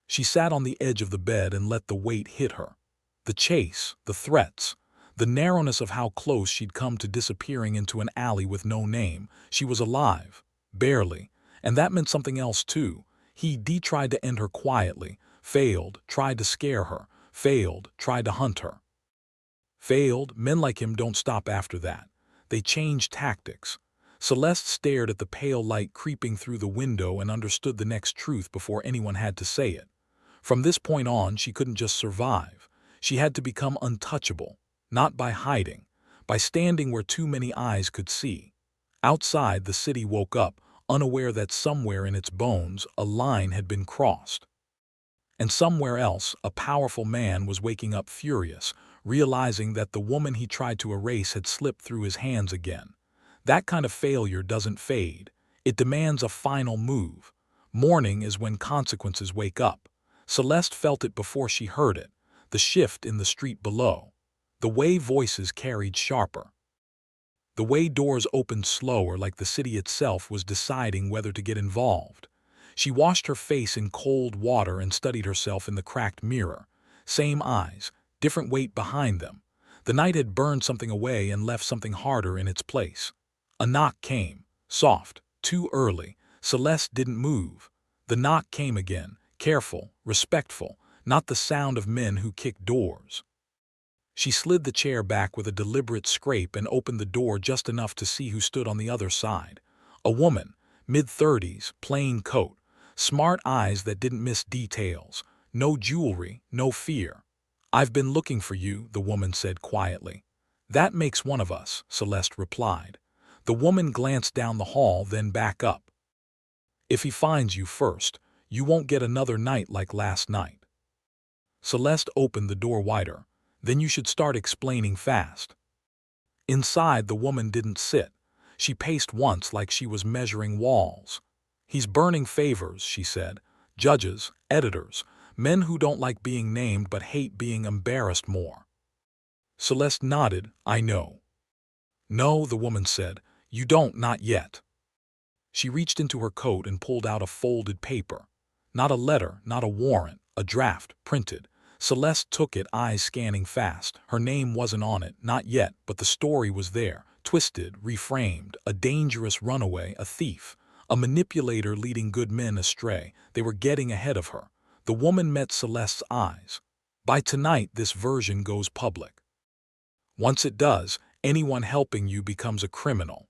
S1: She sat on the edge of the bed and let the weight hit her. The chase, the threats, the narrowness of how close she'd come to disappearing into an alley with no name. She was alive, barely, and that meant something else too. He tried to end her quietly, failed, tried to scare her, failed, tried to hunt her. Failed. Men like him don't stop after that. They changed tactics. Celeste stared at the pale light creeping through the window and understood the next truth before anyone had to say it. From this point on, she couldn't just survive. She had to become untouchable, not by hiding, by standing where too many eyes could see. Outside, the city woke up, unaware that somewhere in its bones a line had been crossed. And somewhere else, a powerful man was waking up furious, realizing that the woman he tried to erase had slipped through his hands again. That kind of failure doesn't fade. It demands a final move. Morning is when consequences wake up. Celeste felt it before she heard it, the shift in the street below. The way voices carried sharper. The way doors opened slower, like the city itself was deciding whether to get involved. She washed her face in cold water and studied herself in the cracked mirror. Same eyes, different weight behind them. The night had burned something away and left something harder in its place. A knock came, soft, too early. Celeste didn't move. The knock came again, careful, respectful, not the sound of men who kick doors. She slid the chair back with a deliberate scrape and opened the door just enough to see who stood on the other side. A woman, mid-30s, plain coat, smart eyes that didn't miss details, no jewelry, no fear. "I've been looking for you," the woman said quietly. "That makes one of us," Celeste replied. The woman glanced down the hall, then back up. "If he finds you first, you won't get another night like last night." Celeste opened the door wider. "Then you should start explaining fast." Inside, the woman didn't sit. She paced once like she was measuring walls. "He's burning favors," she said. "Judges, editors, men who don't like being named but hate being embarrassed more." Celeste nodded. "I know." "No," the woman said. "You don't, not yet." She reached into her coat and pulled out a folded paper. Not a letter, not a warrant, a draft, printed. Celeste took it, eyes scanning fast. Her name wasn't on it, not yet, but the story was there, twisted, reframed. A dangerous runaway, a thief, a manipulator leading good men astray. They were getting ahead of her. The woman met Celeste's eyes. "By tonight, this version goes public. Once it does, anyone helping you becomes a criminal."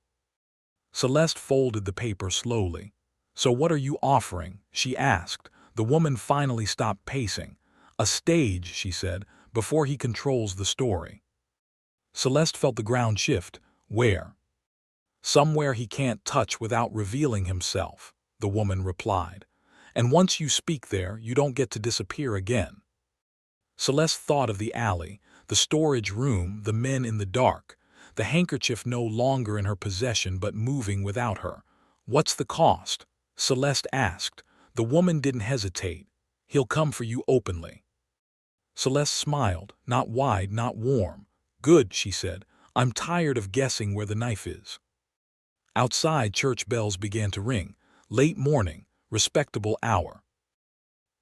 S1: Celeste folded the paper slowly. "So what are you offering?" she asked. The woman finally stopped pacing. "A stage," she said, "before he controls the story." Celeste felt the ground shift. "Where?" "Somewhere he can't touch without revealing himself," the woman replied. "And once you speak there, you don't get to disappear again." Celeste thought of the alley, the storage room, the men in the dark, the handkerchief no longer in her possession but moving without her. "What's the cost?" Celeste asked. The woman didn't hesitate. "He'll come for you openly." Celeste smiled, not wide, not warm. "Good," she said. "I'm tired of guessing where the knife is." Outside, church bells began to ring. Late morning, respectable hour.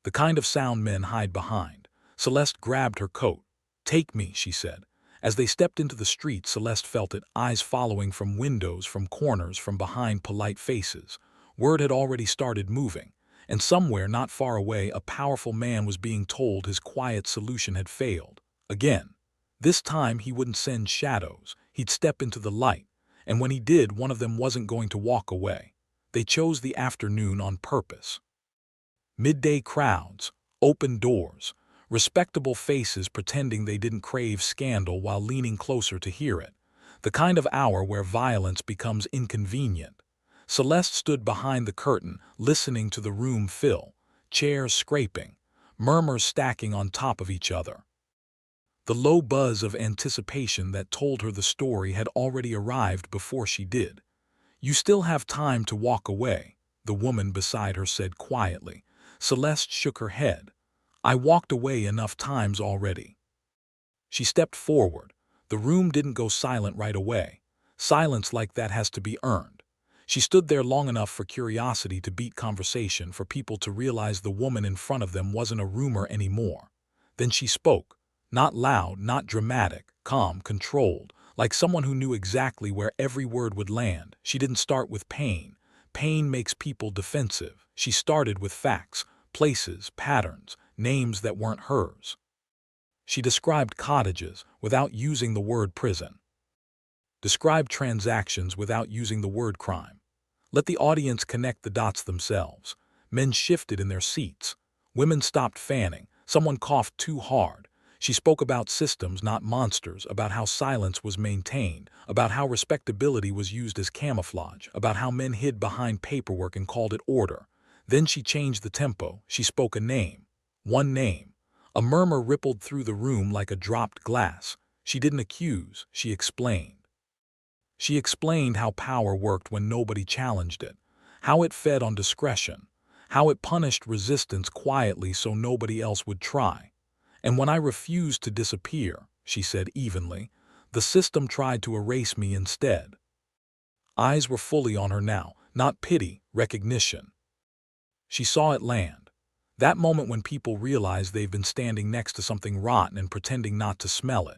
S1: The kind of sound men hide behind. Celeste grabbed her coat. "Take me," she said. As they stepped into the street, Celeste felt it, eyes following from windows, from corners, from behind polite faces. Word had already started moving, and somewhere not far away a powerful man was being told his quiet solution had failed. Again. This time he wouldn't send shadows, he'd step into the light, and when he did, one of them wasn't going to walk away. They chose the afternoon on purpose. Midday crowds, open doors, respectable faces pretending they didn't crave scandal while leaning closer to hear it. The kind of hour where violence becomes inconvenient. Celeste stood behind the curtain, listening to the room fill, chairs scraping, murmurs stacking on top of each other. The low buzz of anticipation that told her the story had already arrived before she did. "You still have time to walk away," the woman beside her said quietly. Celeste shook her head. "I walked away enough times already." She stepped forward. The room didn't go silent right away. Silence like that has to be earned. She stood there long enough for curiosity to beat conversation, for people to realize the woman in front of them wasn't a rumor anymore. Then she spoke. Not loud, not dramatic, calm, controlled, like someone who knew exactly where every word would land. She didn't start with pain. Pain makes people defensive. She started with facts, places, patterns, names that weren't hers. She described cottages without using the word prison. Describe transactions without using the word crime. Let the audience connect the dots themselves. Men shifted in their seats. Women stopped fanning. Someone coughed too hard. She spoke about systems, not monsters, about how silence was maintained, about how respectability was used as camouflage, about how men hid behind paperwork and called it order. Then she changed the tempo. She spoke a name. One name. A murmur rippled through the room like a dropped glass. She didn't accuse, she explained. She explained how power worked when nobody challenged it, how it fed on discretion, how it punished resistance quietly so nobody else would try. And when I refused to disappear, she said evenly, the system tried to erase me instead. Eyes were fully on her now, not pity, recognition. She saw it land. That moment when people realize they've been standing next to something rotten and pretending not to smell it.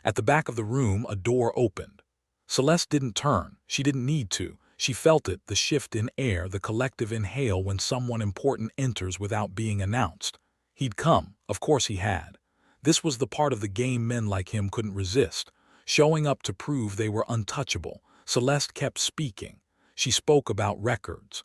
S1: At the back of the room, a door opened. Celeste didn't turn. She didn't need to. She felt it, the shift in air, the collective inhale when someone important enters without being announced. He'd come. Of course he had. This was the part of the game men like him couldn't resist, showing up to prove they were untouchable. Celeste kept speaking. She spoke about records.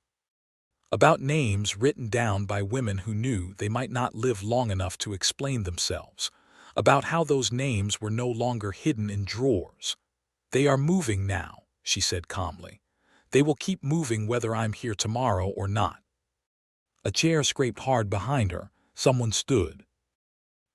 S1: About names written down by women who knew they might not live long enough to explain themselves. About how those names were no longer hidden in drawers. They are moving now, she said calmly. They will keep moving whether I'm here tomorrow or not. A chair scraped hard behind her. Someone stood.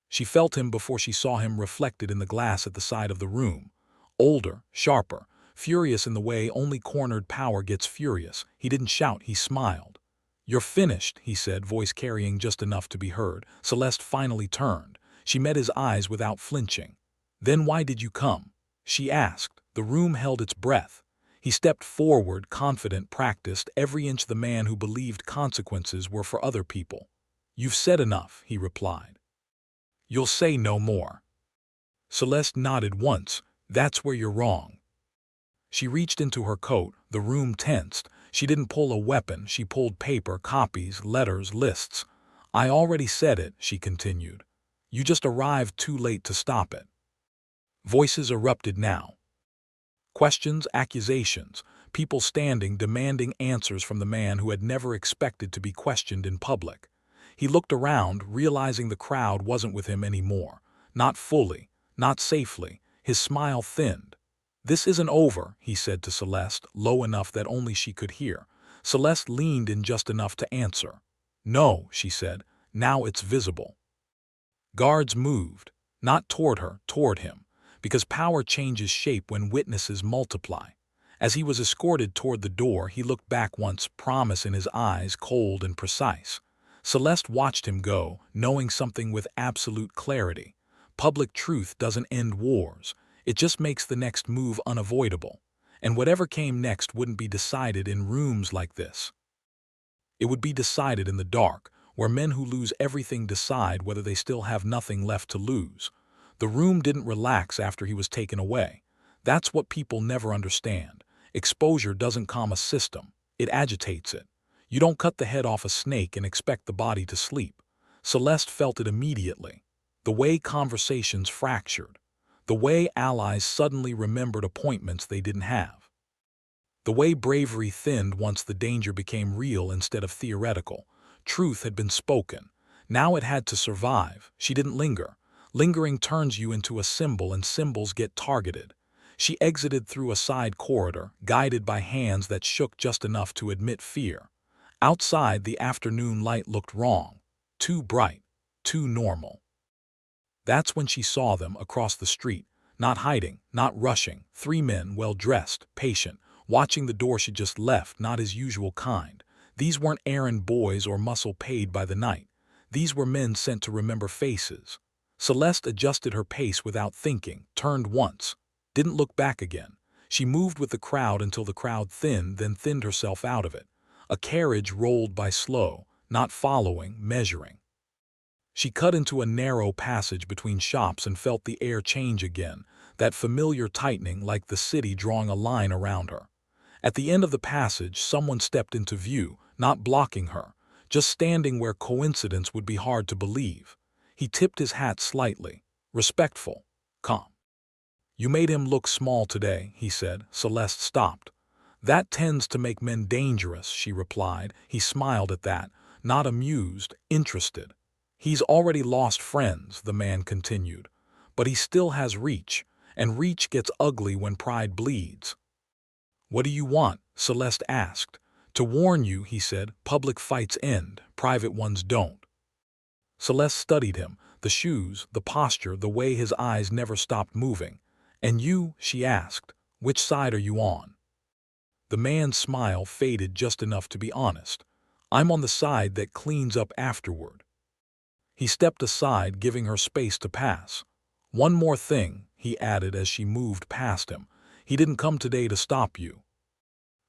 S1: She felt him before she saw him reflected in the glass at the side of the room. Older, sharper, furious in the way only cornered power gets furious. He didn't shout, he smiled. You're finished, he said, voice carrying just enough to be heard. Celeste finally turned. She met his eyes without flinching. Then why did you come? She asked. The room held its breath. He stepped forward, confident, practiced, every inch the man who believed consequences were for other people. You've said enough, he replied. You'll say no more. Celeste nodded once. That's where you're wrong. She reached into her coat. The room tensed. She didn't pull a weapon. She pulled paper, copies, letters, lists. I already said it, she continued. You just arrived too late to stop it. Voices erupted now. Questions, accusations, people standing demanding answers from the man who had never expected to be questioned in public. He looked around, realizing the crowd wasn't with him anymore. Not fully, not safely. His smile thinned. This isn't over, he said to Celeste, low enough that only she could hear. Celeste leaned in just enough to answer. No, she said, now it's visible. Guards moved, not toward her, toward him. Because power changes shape when witnesses multiply. As he was escorted toward the door, he looked back once, promise in his eyes, cold and precise. Celeste watched him go, knowing something with absolute clarity. Public truth doesn't end wars. It just makes the next move unavoidable. And whatever came next wouldn't be decided in rooms like this. It would be decided in the dark, where men who lose everything decide whether they still have nothing left to lose. The room didn't relax after he was taken away. That's what people never understand. Exposure doesn't calm a system. It agitates it. You don't cut the head off a snake and expect the body to sleep. Celeste felt it immediately. The way conversations fractured. The way allies suddenly remembered appointments they didn't have. The way bravery thinned once the danger became real instead of theoretical. Truth had been spoken. Now it had to survive. She didn't linger. Lingering turns you into a symbol, and symbols get targeted. She exited through a side corridor, guided by hands that shook just enough to admit fear. Outside, the afternoon light looked wrong. Too bright. Too normal. That's when she saw them across the street. Not hiding, not rushing. 3 men, well-dressed, patient, watching the door she'd just left, not his usual kind. These weren't errand boys or muscle paid by the night. These were men sent to remember faces. Celeste adjusted her pace without thinking, turned once, didn't look back again. She moved with the crowd until the crowd thinned, then thinned herself out of it. A carriage rolled by slow, not following, measuring. She cut into a narrow passage between shops and felt the air change again, that familiar tightening like the city drawing a line around her. At the end of the passage, someone stepped into view, not blocking her, just standing where coincidence would be hard to believe. He tipped his hat slightly, respectful, calm. You made him look small today, he said. Celeste stopped. That tends to make men dangerous, she replied. He smiled at that, not amused, interested. He's already lost friends, the man continued. But he still has reach, and reach gets ugly when pride bleeds. What do you want? Celeste asked. To warn you, he said, public fights end, private ones don't. Celeste studied him, the shoes, the posture, the way his eyes never stopped moving. And you, she asked, which side are you on? The man's smile faded just enough to be honest. I'm on the side that cleans up afterward. He stepped aside, giving her space to pass. One more thing, he added as she moved past him. He didn't come today to stop you.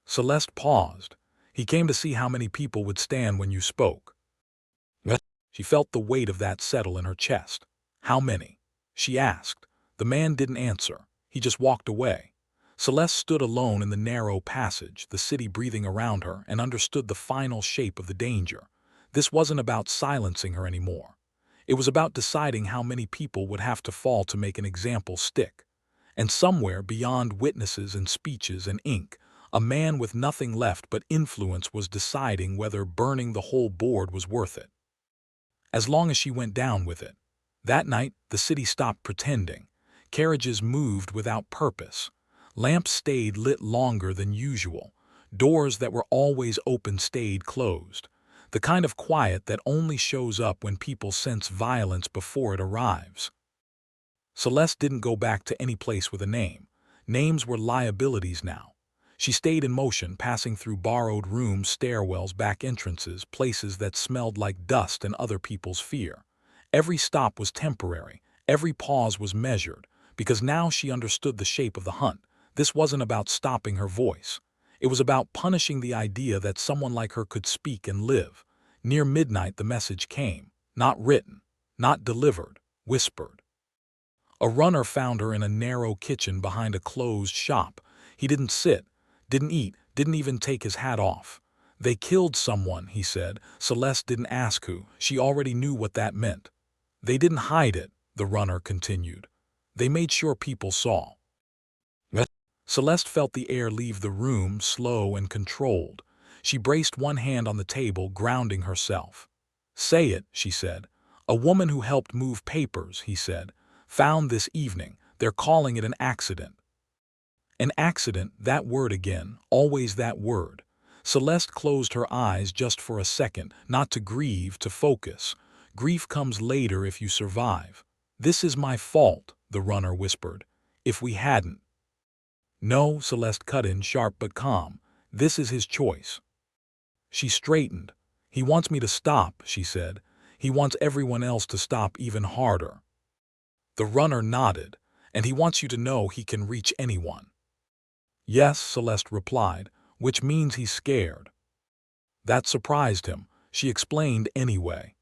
S1: Celeste paused. He came to see how many people would stand when you spoke. She felt the weight of that settle in her chest. How many? She asked. The man didn't answer. He just walked away. Celeste stood alone in the narrow passage, the city breathing around her, and understood the final shape of the danger. This wasn't about silencing her anymore. It was about deciding how many people would have to fall to make an example stick. And somewhere beyond witnesses and speeches and ink, a man with nothing left but influence was deciding whether burning the whole board was worth it. As long as she went down with it. That night, the city stopped pretending. Carriages moved without purpose. Lamps stayed lit longer than usual. Doors that were always open stayed closed. The kind of quiet that only shows up when people sense violence before it arrives. Celeste didn't go back to any place with a name. Names were liabilities now. She stayed in motion, passing through borrowed rooms, stairwells, back entrances, places that smelled like dust and other people's fear. Every stop was temporary. Every pause was measured, because now she understood the shape of the hunt. This wasn't about stopping her voice. It was about punishing the idea that someone like her could speak and live. Near midnight, the message came. Not written, not delivered, whispered. A runner found her in a narrow kitchen behind a closed shop. He didn't sit, didn't eat, didn't even take his hat off. They killed someone, he said. Celeste didn't ask who. She already knew what that meant. They didn't hide it, the runner continued. They made sure people saw. Celeste felt the air leave the room, slow and controlled. She braced one hand on the table, grounding herself. Say it, she said. A woman who helped move papers, he said. Found this evening. They're calling it an accident. An accident, that word again, always that word. Celeste closed her eyes just for a second, not to grieve, to focus. Grief comes later if you survive. This is my fault, the runner whispered. If we hadn't. No, Celeste cut in, sharp but calm. This is his choice. She straightened. He wants me to stop, she said. He wants everyone else to stop even harder. The runner nodded. And he wants you to know he can reach anyone. Yes, Celeste replied, which means he's scared. That surprised him. She explained anyway.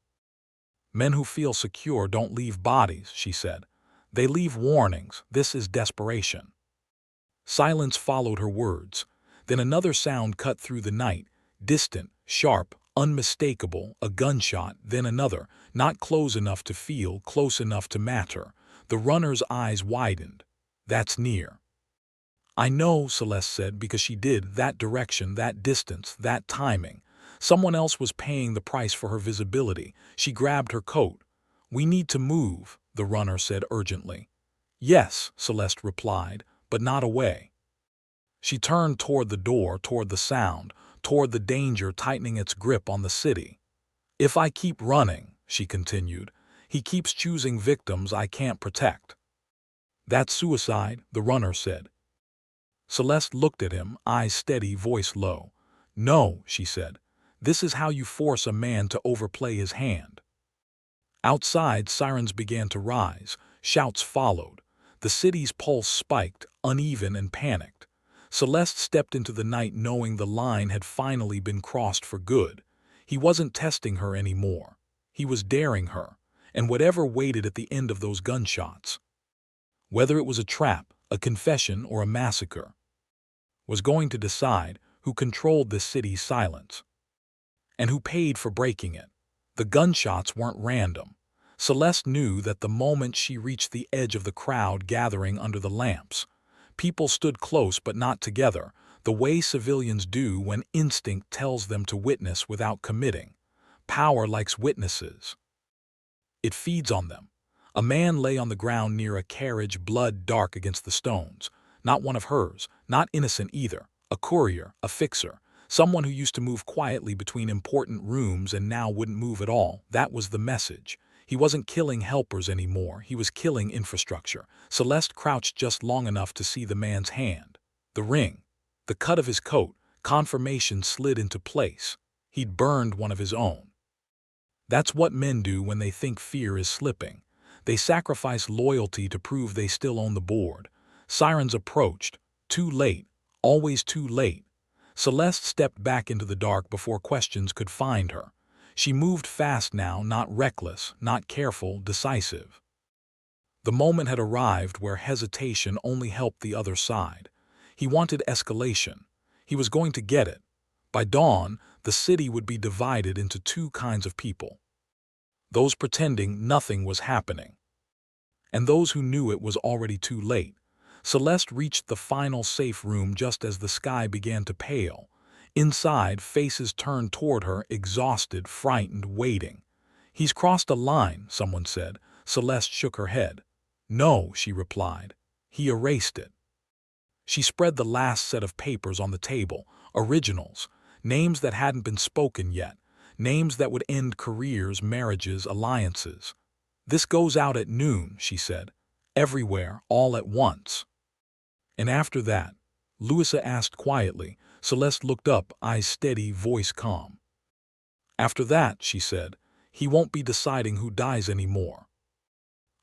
S1: Men who feel secure don't leave bodies, she said. They leave warnings. This is desperation. Silence followed her words. Then another sound cut through the night, distant, sharp, unmistakable, a gunshot, then another, not close enough to feel, close enough to matter. The runner's eyes widened. That's near. I know, Celeste said, because she did. That direction, that distance, that timing. Someone else was paying the price for her visibility. She grabbed her coat. We need to move, the runner said urgently. Yes, Celeste replied, but not away. She turned toward the door, toward the sound, toward the danger tightening its grip on the city. If I keep running, she continued, he keeps choosing victims I can't protect. That's suicide, the runner said. Celeste looked at him, eyes steady, voice low. No, she said. This is how you force a man to overplay his hand. Outside, sirens began to rise. Shouts followed. The city's pulse spiked, uneven and panicked. Celeste stepped into the night knowing the line had finally been crossed for good. He wasn't testing her anymore. He was daring her, and whatever waited at the end of those gunshots, whether it was a trap, a confession, or a massacre, was going to decide who controlled this city's silence and who paid for breaking it. The gunshots weren't random. Celeste knew that the moment she reached the edge of the crowd gathering under the lamps. People stood close but not together, the way civilians do when instinct tells them to witness without committing. Power likes witnesses. It feeds on them. A man lay on the ground near a carriage, blood dark against the stones. Not one of hers, not innocent either. A courier, a fixer, someone who used to move quietly between important rooms and now wouldn't move at all. That was the message. He wasn't killing helpers anymore, he was killing infrastructure. Celeste crouched just long enough to see the man's hand. The ring. The cut of his coat. Confirmation slid into place. He'd burned one of his own. That's what men do when they think fear is slipping. They sacrifice loyalty to prove they still own the board. Sirens approached. Too late. Always too late. Celeste stepped back into the dark before questions could find her. She moved fast now, not reckless, not careful, decisive. The moment had arrived where hesitation only helped the other side. He wanted escalation. He was going to get it. By dawn, the city would be divided into two kinds of people. Those pretending nothing was happening, and those who knew it was already too late. Celeste reached the final safe room just as the sky began to pale. Inside, faces turned toward her, exhausted, frightened, waiting. "He's crossed a line," someone said. Celeste shook her head. "No," she replied. "He erased it." She spread the last set of papers on the table, originals, names that hadn't been spoken yet, names that would end careers, marriages, alliances. "This goes out at noon," she said. "Everywhere, all at once." "And after that?" Louisa asked quietly. Celeste looked up, eyes steady, voice calm. "After that," she said, "he won't be deciding who dies anymore."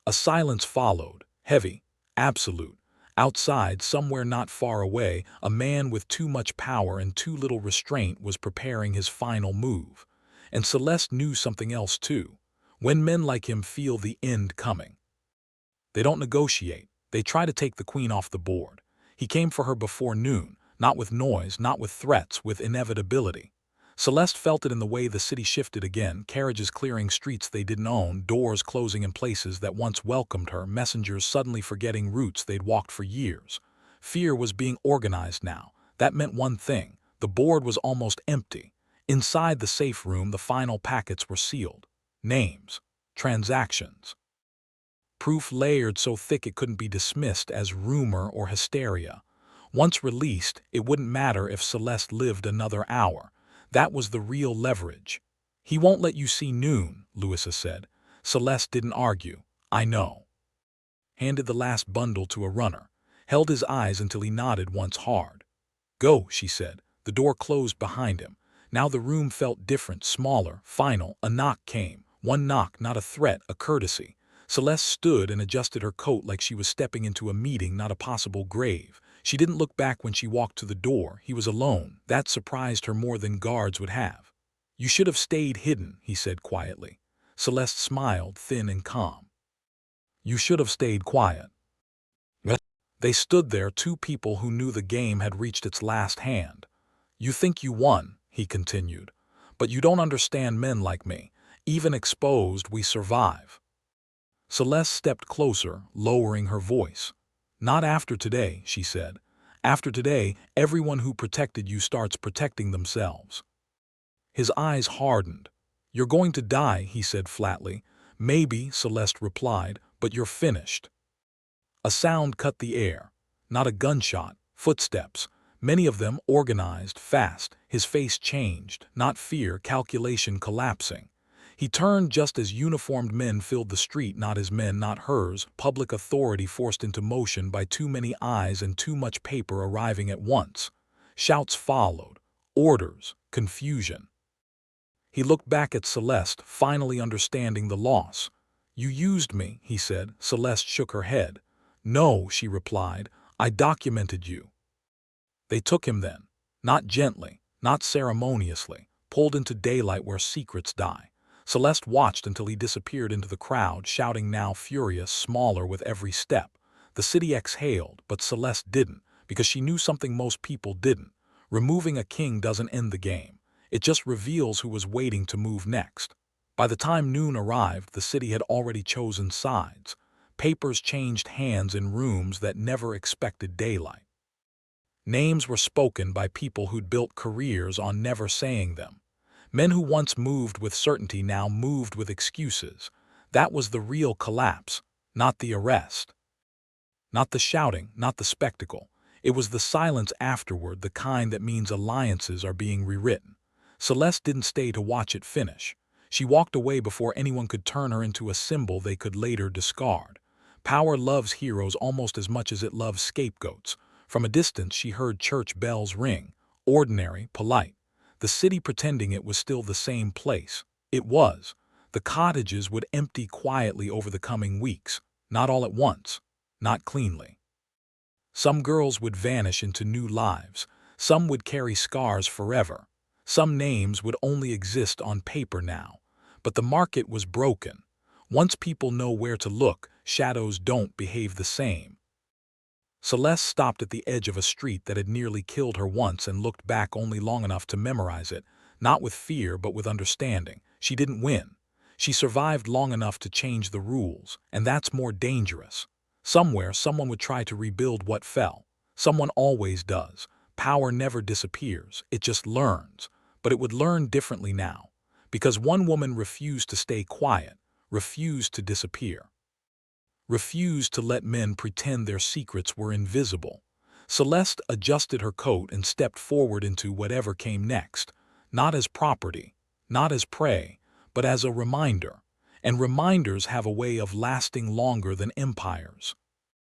S1: A silence followed, heavy, absolute. Outside, somewhere not far away, a man with too much power and too little restraint was preparing his final move. And Celeste knew something else too. When men like him feel the end coming, they don't negotiate. They try to take the queen off the board. He came for her before noon, not with noise, not with threats, with inevitability. Celeste felt it in the way the city shifted again, carriages clearing streets they didn't own, doors closing in places that once welcomed her, messengers suddenly forgetting routes they'd walked for years. Fear was being organized now. That meant one thing: the board was almost empty. Inside the safe room, the final packets were sealed. Names. Transactions. Proof layered so thick it couldn't be dismissed as rumor or hysteria. Once released, it wouldn't matter if Celeste lived another hour. That was the real leverage. "He won't let you see noon," Louisa said. Celeste didn't argue. "I know." Handed the last bundle to a runner. Held his eyes until he nodded once hard. "Go," she said. The door closed behind him. Now the room felt different, smaller, final. A knock came. One knock, not a threat, a courtesy. Celeste stood and adjusted her coat like she was stepping into a meeting, not a possible grave. She didn't look back when she walked to the door. He was alone. That surprised her more than guards would have. "You should have stayed hidden," he said quietly. Celeste smiled, thin and calm. "You should have stayed quiet." They stood there, two people who knew the game had reached its last hand. "You think you won," he continued, "but you don't understand men like me. Even exposed, we survive." Celeste stepped closer, lowering her voice. "Not after today," she said. "After today, everyone who protected you starts protecting themselves." His eyes hardened. "You're going to die," he said flatly. "Maybe," Celeste replied, "but you're finished." A sound cut the air. Not a gunshot, footsteps. Many of them organized, fast. His face changed. Not fear, calculation collapsing. He turned just as uniformed men filled the street, not his men, not hers, public authority forced into motion by too many eyes and too much paper arriving at once. Shouts followed. Orders. Confusion. He looked back at Celeste, finally understanding the loss. "You used me," he said. Celeste shook her head. "No," she replied. "I documented you." They took him then. Not gently, not ceremoniously. Pulled into daylight where secrets die. Celeste watched until he disappeared into the crowd, shouting now furious, smaller with every step. The city exhaled, but Celeste didn't, because she knew something most people didn't. Removing a king doesn't end the game. It just reveals who was waiting to move next. By the time noon arrived, the city had already chosen sides. Papers changed hands in rooms that never expected daylight. Names were spoken by people who'd built careers on never saying them. Men who once moved with certainty now moved with excuses. That was the real collapse, not the arrest. Not the shouting, not the spectacle. It was the silence afterward, the kind that means alliances are being rewritten. Celeste didn't stay to watch it finish. She walked away before anyone could turn her into a symbol they could later discard. Power loves heroes almost as much as it loves scapegoats. From a distance, she heard church bells ring, ordinary, polite. The city pretending it was still the same place. It was. The cottages would empty quietly over the coming weeks, not all at once, not cleanly. Some girls would vanish into new lives. Some would carry scars forever. Some names would only exist on paper now. But the market was broken. Once people know where to look, shadows don't behave the same. Celeste stopped at the edge of a street that had nearly killed her once and looked back only long enough to memorize it, not with fear but with understanding. She didn't win. She survived long enough to change the rules, and that's more dangerous. Somewhere, someone would try to rebuild what fell. Someone always does. Power never disappears, it just learns. But it would learn differently now, because one woman refused to stay quiet, refused to disappear. Refused to let men pretend their secrets were invisible. Celeste adjusted her coat and stepped forward into whatever came next, not as property, not as prey, but as a reminder. And reminders have a way of lasting longer than empires.